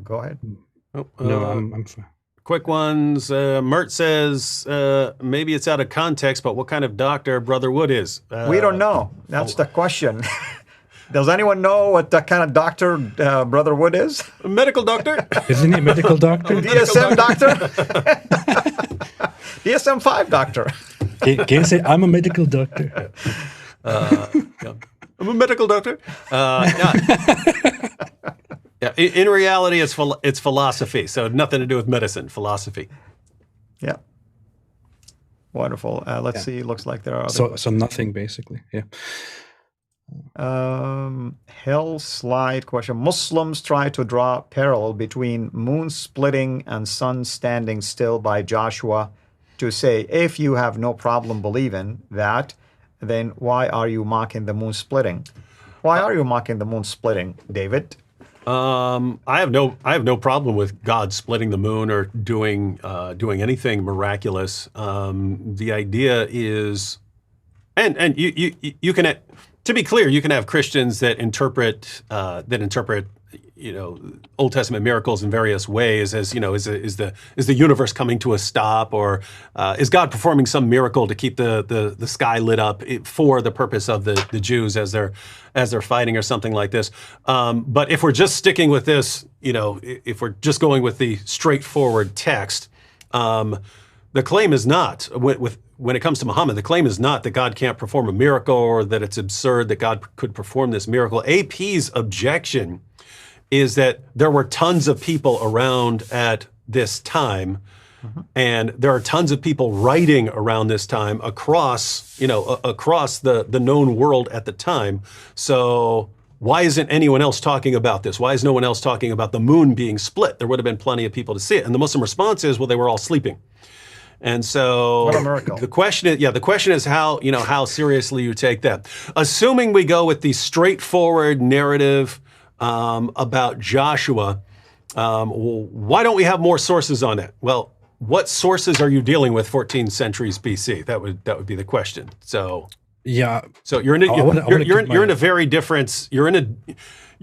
go ahead. No, I'm fine. Quick ones. Mert says maybe it's out of context, but what kind of doctor Brother Wood is? We don't know. That's the question. Does anyone know what that kind of doctor Brother Wood is? A medical doctor? Isn't he a medical doctor? DSM doctor? DSM-5 doctor. Can you say, I'm a medical doctor? Yeah. I'm a medical doctor. Yeah. In reality, it's philosophy, so nothing to do with medicine, philosophy. Yeah. Wonderful. Let's see. Looks like there are other So nothing, basically. Yeah. Hell slide question. Muslims try to draw parallel between moon splitting and sun standing still by Joshua to say, if you have no problem believing that, then why are you mocking the moon splitting? Why are you mocking the moon splitting, David? I have no problem with God splitting the moon or doing anything miraculous. The idea is, and you can, to be clear, you can have Christians that interpret Old Testament miracles in various ways as, is the universe coming to a stop, or is God performing some miracle to keep the sky lit up for the purpose of the Jews as they're fighting, or something like this. But if we're just sticking with this, if we're just going with the straightforward text, the claim is not, when it comes to Muhammad, the claim is not that God can't perform a miracle, or that it's absurd that God could perform this miracle. AP's objection is that there were tons of people around at this time, and there are tons of people writing around this time across the known world at the time. So why isn't anyone else talking about this? Why is no one else talking about the moon being split? There would have been plenty of people to see it. And the Muslim response is, well, they were all sleeping. And so what a miracle. The question is how seriously you take that. Assuming we go with the straightforward narrative about Joshua, why don't we have more sources on it? Well, what sources are you dealing with 14 centuries BC? That would be the question. So yeah. So you're in a very different.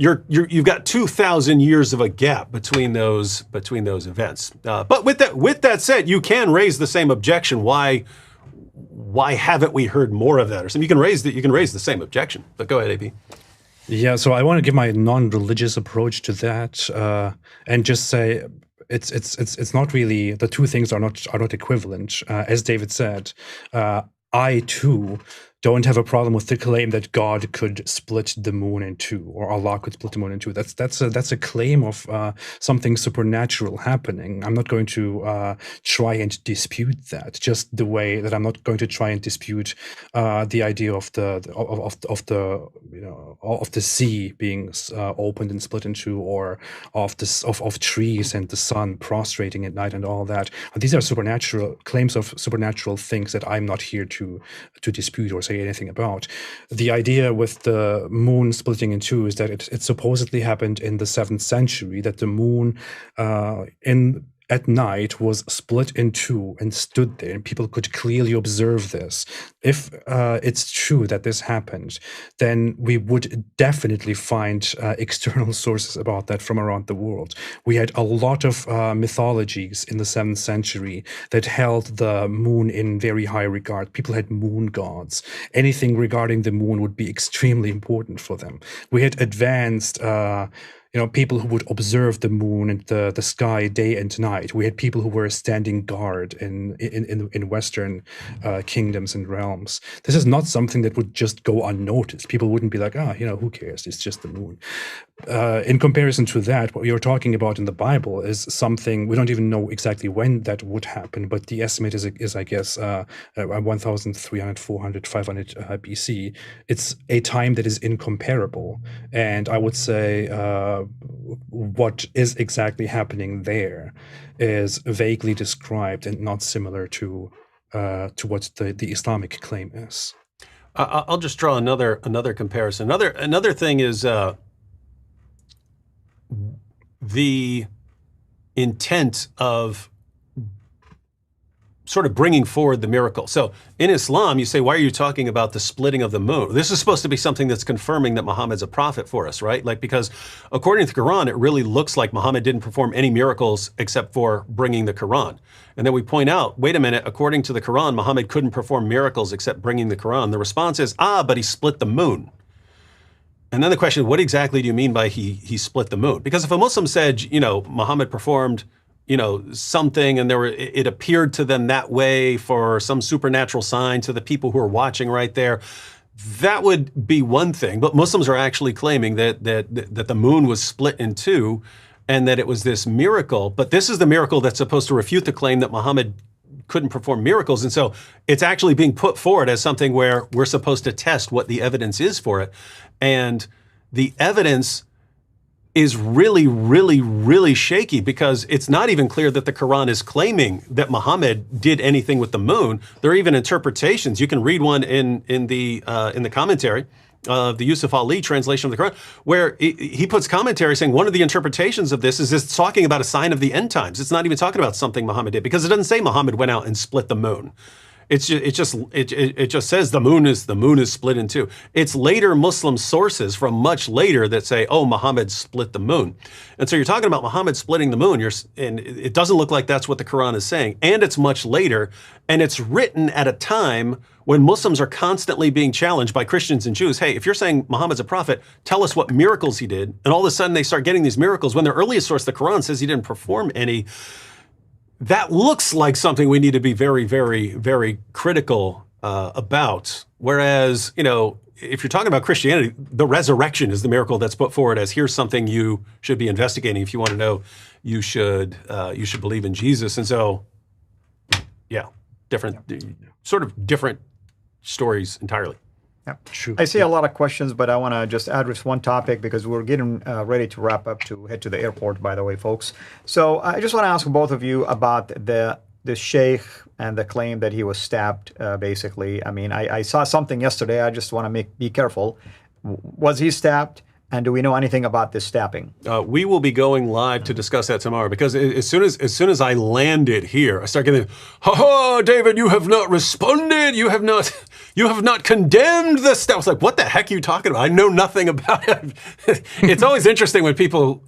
You've got 2,000 years of a gap between those events. But with that said, you can raise the same objection. Why haven't we heard more of that? Or something. You can raise the same objection. But go ahead, AP. Yeah, so I want to give my non-religious approach to that, and just say it's not really, the two things are not equivalent. As David said, I too don't have a problem with the claim that God could split the moon in two, or Allah could split the moon in two. That's a claim of something supernatural happening. I'm not going to try and dispute that, just the way that I'm not going to try and dispute the idea of the sea being opened and split in two, or of trees and the sun prostrating at night and all that. These are supernatural claims of supernatural things that I'm not here to dispute or say anything about. The idea with the moon splitting in two is that it supposedly happened in the 7th century, that the moon at night was split in two and stood there, and people could clearly observe this. If it's true that this happened, then we would definitely find external sources about that from around the world. We had a lot of mythologies in the 7th century that held the moon in very high regard. People had moon gods. Anything regarding the moon would be extremely important for them. We had advanced people who would observe the moon and the sky day and night. We had people who were standing guard in Western kingdoms and realms. This is not something that would just go unnoticed. People wouldn't be like, who cares? It's just the moon. In comparison to that, what you're talking about in the Bible is something we don't even know exactly when that would happen, but the estimate is I guess, 1,300, 400, 500 BC. It's a time that is incomparable. And I would say what is exactly happening there is vaguely described and not similar to what the Islamic claim is. I'll just draw another comparison. Another thing is the intent of sort of bringing forward the miracle. So in Islam, you say, why are you talking about the splitting of the moon? This is supposed to be something that's confirming that Muhammad's a prophet for us, right? Because according to the Quran, it really looks like Muhammad didn't perform any miracles except for bringing the Quran. And then we point out, wait a minute, according to the Quran, Muhammad couldn't perform miracles except bringing the Quran. The response is, but he split the moon. And then the question, what exactly do you mean by he split the moon? Because if a Muslim said, Muhammad performed something and it appeared to them that way for some supernatural sign to the people who are watching right there, that would be one thing. But Muslims are actually claiming that the moon was split in two and that it was this miracle. But this is the miracle that's supposed to refute the claim that Muhammad couldn't perform miracles. And so it's actually being put forward as something where we're supposed to test what the evidence is for it. And the evidence is really, really, really shaky because it's not even clear that the Quran is claiming that Muhammad did anything with the moon. There are even interpretations. You can read one in the commentary of the Yusuf Ali translation of the Quran, where he puts commentary saying one of the interpretations of this is it's talking about a sign of the end times. It's not even talking about something Muhammad did because it doesn't say Muhammad went out and split the moon. It just says the moon is split in two. It's later Muslim sources from much later that say, Muhammad split the moon. And so you're talking about Muhammad splitting the moon, and it doesn't look like that's what the Quran is saying. And it's much later, and it's written at a time when Muslims are constantly being challenged by Christians and Jews. Hey, if you're saying Muhammad's a prophet, tell us what miracles he did. And all of a sudden they start getting these miracles when their earliest source, the Quran, says he didn't perform any. That looks like something we need to be very, very, very critical about. Whereas, if you're talking about Christianity, the resurrection is the miracle that's put forward as here's something you should be investigating. If you want to know, you should believe in Jesus. And so, different stories entirely. Yeah. True. I see a lot of questions, but I want to just address one topic because we're getting ready to wrap up to head to the airport, by the way, folks. So I just want to ask both of you about the sheikh and the claim that he was stabbed, basically. I mean, I saw something yesterday. I just want to be careful. Was he stabbed? And do we know anything about this stabbing? We will be going live to discuss that tomorrow because as soon as I landed here, I start getting, David, you have not responded. You have not condemned the stab. I was like, what the heck are you talking about? I know nothing about it. It's always interesting when people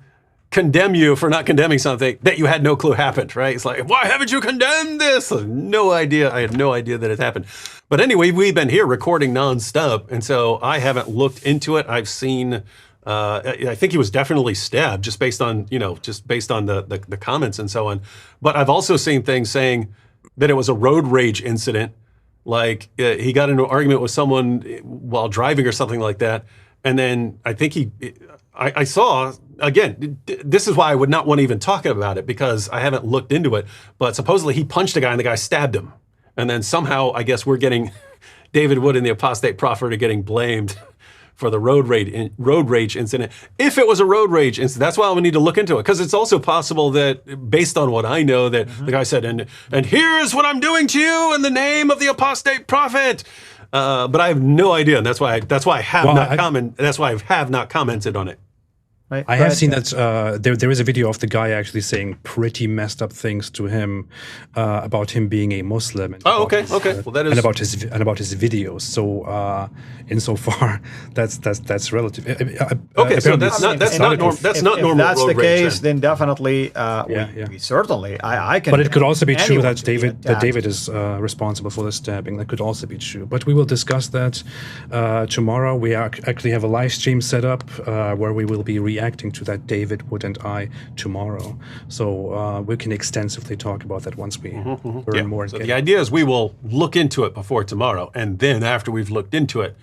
condemn you for not condemning something that you had no clue happened, right? It's like, why haven't you condemned this? No idea. I had no idea that it happened. But anyway, we've been here recording nonstop, and so I haven't looked into it. I've seen. I think he was definitely stabbed just based on the comments and so on. But I've also seen things saying that it was a road rage incident, like he got into an argument with someone while driving or something like that. And then I think I saw, again, this is why I would not want to even talk about it because I haven't looked into it. But supposedly he punched a guy and the guy stabbed him. And then somehow I guess we're getting David Wood and the Apostate Prophet are getting blamed for the road rage incident. If it was a road rage incident, that's why we need to look into it. Because it's also possible that, based on what I know, that the guy said, and here's what I'm doing to you in the name of the Apostate Prophet. But I have no idea, and that's why I have not commented on it. Right. I have seen that there is a video of the guy actually saying pretty messed up things to him about him being a Muslim. And okay. Well, that is and about his videos. So insofar, that's relative. Okay, so that's not normal. If that's the case, then definitely we certainly I can. But it could also be true that David is responsible for the stabbing. That could also be true. But we will discuss that tomorrow. We actually have a live stream set up where we will be reacting reacting to that, David, Wood, and I, tomorrow. So we can extensively talk about that once we learn more. So the idea is we will look into it before tomorrow, and then after we've looked into it,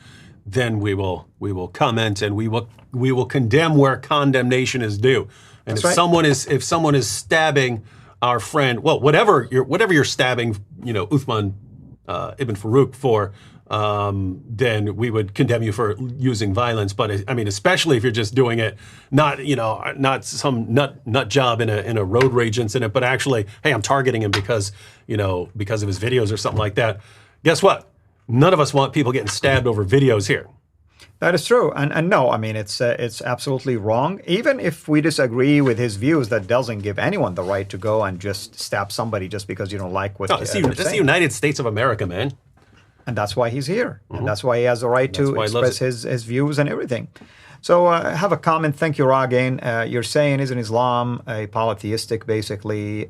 then we will comment, and we will condemn where condemnation is due. And That's if right. someone is stabbing our friend, well, whatever you're stabbing, Uthman ibn Farouk for, then we would condemn you for using violence. But I mean, especially if you're just doing it, not some nut job in a road rage incident, but actually, hey, I'm targeting him because of his videos or something like that. Guess what? None of us want people getting stabbed over videos here. That is true, and no, I mean it's absolutely wrong. Even if we disagree with his views, that doesn't give anyone the right to go and just stab somebody just because you don't like what. It's the United States of America, man, and that's why he's here, and that's why he has the right to express his views and everything. So I have a comment. Thank you, Ragain. You're saying, isn't Islam a polytheistic, basically,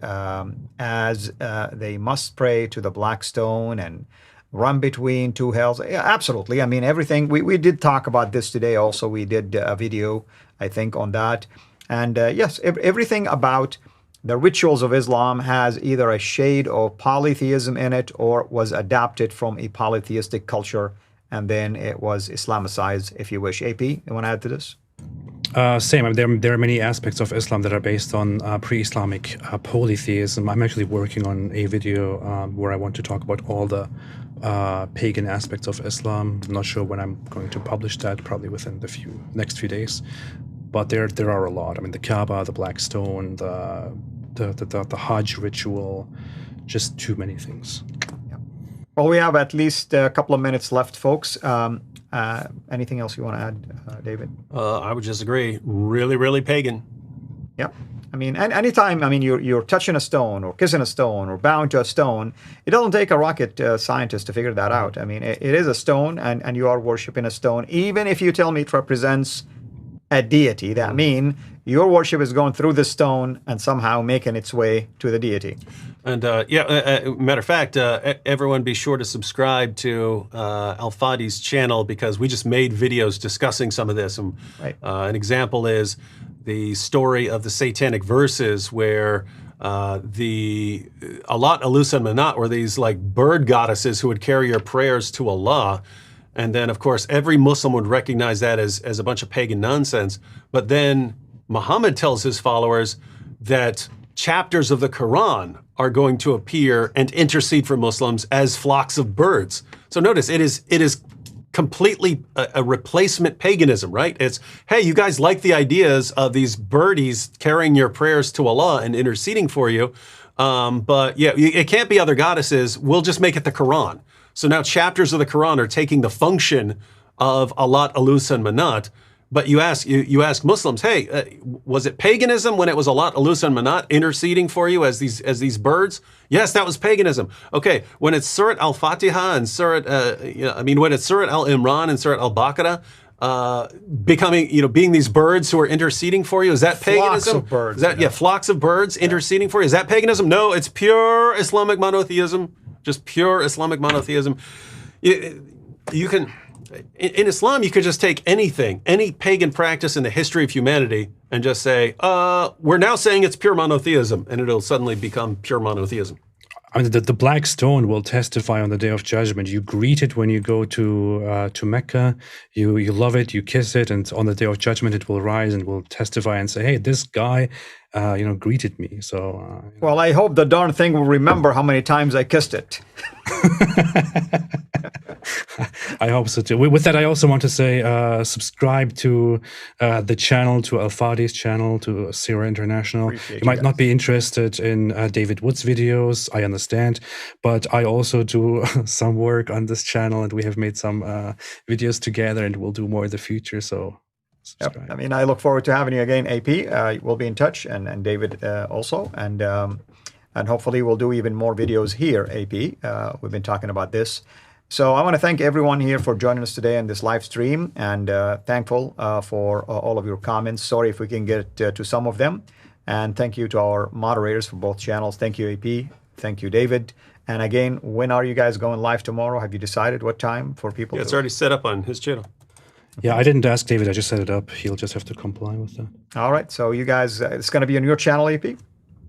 as they must pray to the black stone and run between two hells? Yeah, absolutely. I mean, everything. We did talk about this today also. We did a video, I think, on that. And yes, everything about the rituals of Islam has either a shade of polytheism in it or was adapted from a polytheistic culture, and then it was Islamicized, if you wish. AP, you want to add to this? Same. I mean, there are many aspects of Islam that are based on pre-Islamic polytheism. I'm actually working on a video where I want to talk about all the pagan aspects of Islam. I'm not sure when I'm going to publish that, probably within the next few days. But there are a lot. I mean, the Kaaba, the Black Stone, the Hajj ritual, just too many things. Yeah. Well, we have at least a couple of minutes left, folks. Anything else you want to add, David? I would just agree. Really, really pagan. Yeah. I mean, anytime, I mean, you're touching a stone or kissing a stone or bowing to a stone, it doesn't take a rocket scientist to figure that out. I mean, it is a stone, and you are worshiping a stone. Even if you tell me it represents a deity, that means your worship is going through the stone and somehow making its way to the deity. And matter of fact, everyone be sure to subscribe to Al-Fadi's channel, because we just made videos discussing some of this. And, an example is the story of the satanic verses where the Alat, Alus, and Manat were these like bird goddesses who would carry your prayers to Allah. And then, of course, every Muslim would recognize that as a bunch of pagan nonsense. But then Muhammad tells his followers that chapters of the Quran are going to appear and intercede for Muslims as flocks of birds. So notice, it is completely a replacement paganism, right? It's, hey, you guys like the ideas of these birdies carrying your prayers to Allah and interceding for you, but yeah, it can't be other goddesses. We'll just make it the Quran. So now chapters of the Quran are taking the function of Alat, Alus, and Manat. But you ask Muslims, hey, was it paganism when it was Alat, Alus, and Manat interceding for you as these birds? Yes, that was paganism. Okay, when it's Surat Al-Fatiha and when it's Surat Al-Imran and Surat Al-Baqarah, being these birds who are interceding for you, is that paganism? Flocks of birds. Is that, flocks of birds interceding for you. Is that paganism? No, it's pure Islamic monotheism. Just pure Islamic monotheism. You can, in Islam, you could just take anything, any pagan practice in the history of humanity, and just say, we're now saying it's pure monotheism, and it'll suddenly become pure monotheism. I mean, the black stone will testify on the Day of Judgment. You greet it when you go to Mecca. You love it. You kiss it, and on the Day of Judgment, it will rise and will testify and say, "Hey, this guy, greeted me." So, well, I hope the darn thing will remember how many times I kissed it. I hope so too. With that, I also want to say, subscribe to the channel, to Al-Fadi's channel, to Sira International. You might not be interested in David Wood's videos, I understand, but I also do some work on this channel, and we have made some videos together, and we'll do more in the future. So, subscribe. Yep. I mean, I look forward to having you again, AP. We'll be in touch, and David also, and hopefully we'll do even more videos here, AP. We've been talking about this. So I want to thank everyone here for joining us today in this live stream, and thankful for all of your comments. Sorry if we can get to some of them. And thank you to our moderators for both channels. Thank you, AP. Thank you, David. And again, when are you guys going live tomorrow? Have you decided what time for people? Yeah, it's already set up on his channel. Yeah, I didn't ask David. I just set it up. He'll just have to comply with that. All right. So you guys, it's going to be on your channel, AP?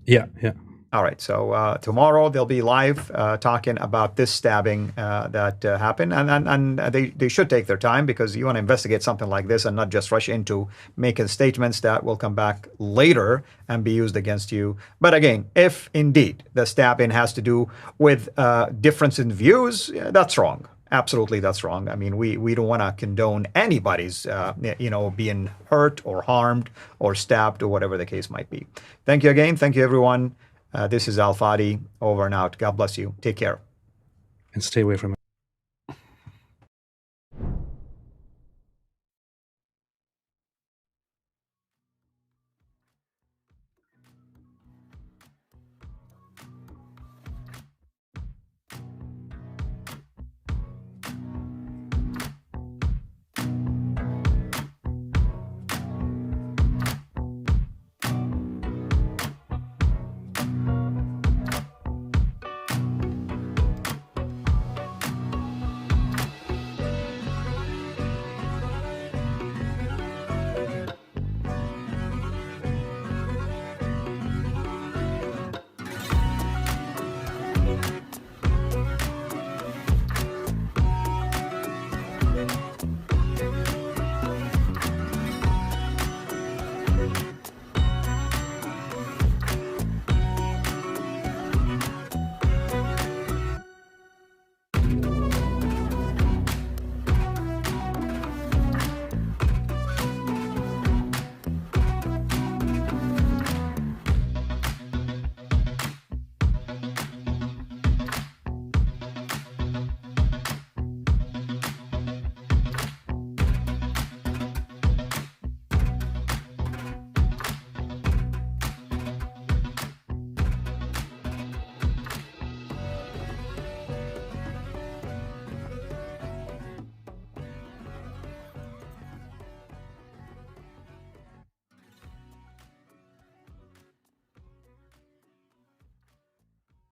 Yeah, yeah. All right. So tomorrow they'll be live talking about this stabbing that happened, and they should take their time, because you want to investigate something like this and not just rush into making statements that will come back later and be used against you. But again, if indeed the stabbing has to do with difference in views, that's wrong. Absolutely, that's wrong. I mean, we don't want to condone anybody's, being hurt or harmed or stabbed or whatever the case might be. Thank you again. Thank you, everyone. This is Fadi, over and out. God bless you. Take care. And stay away from it.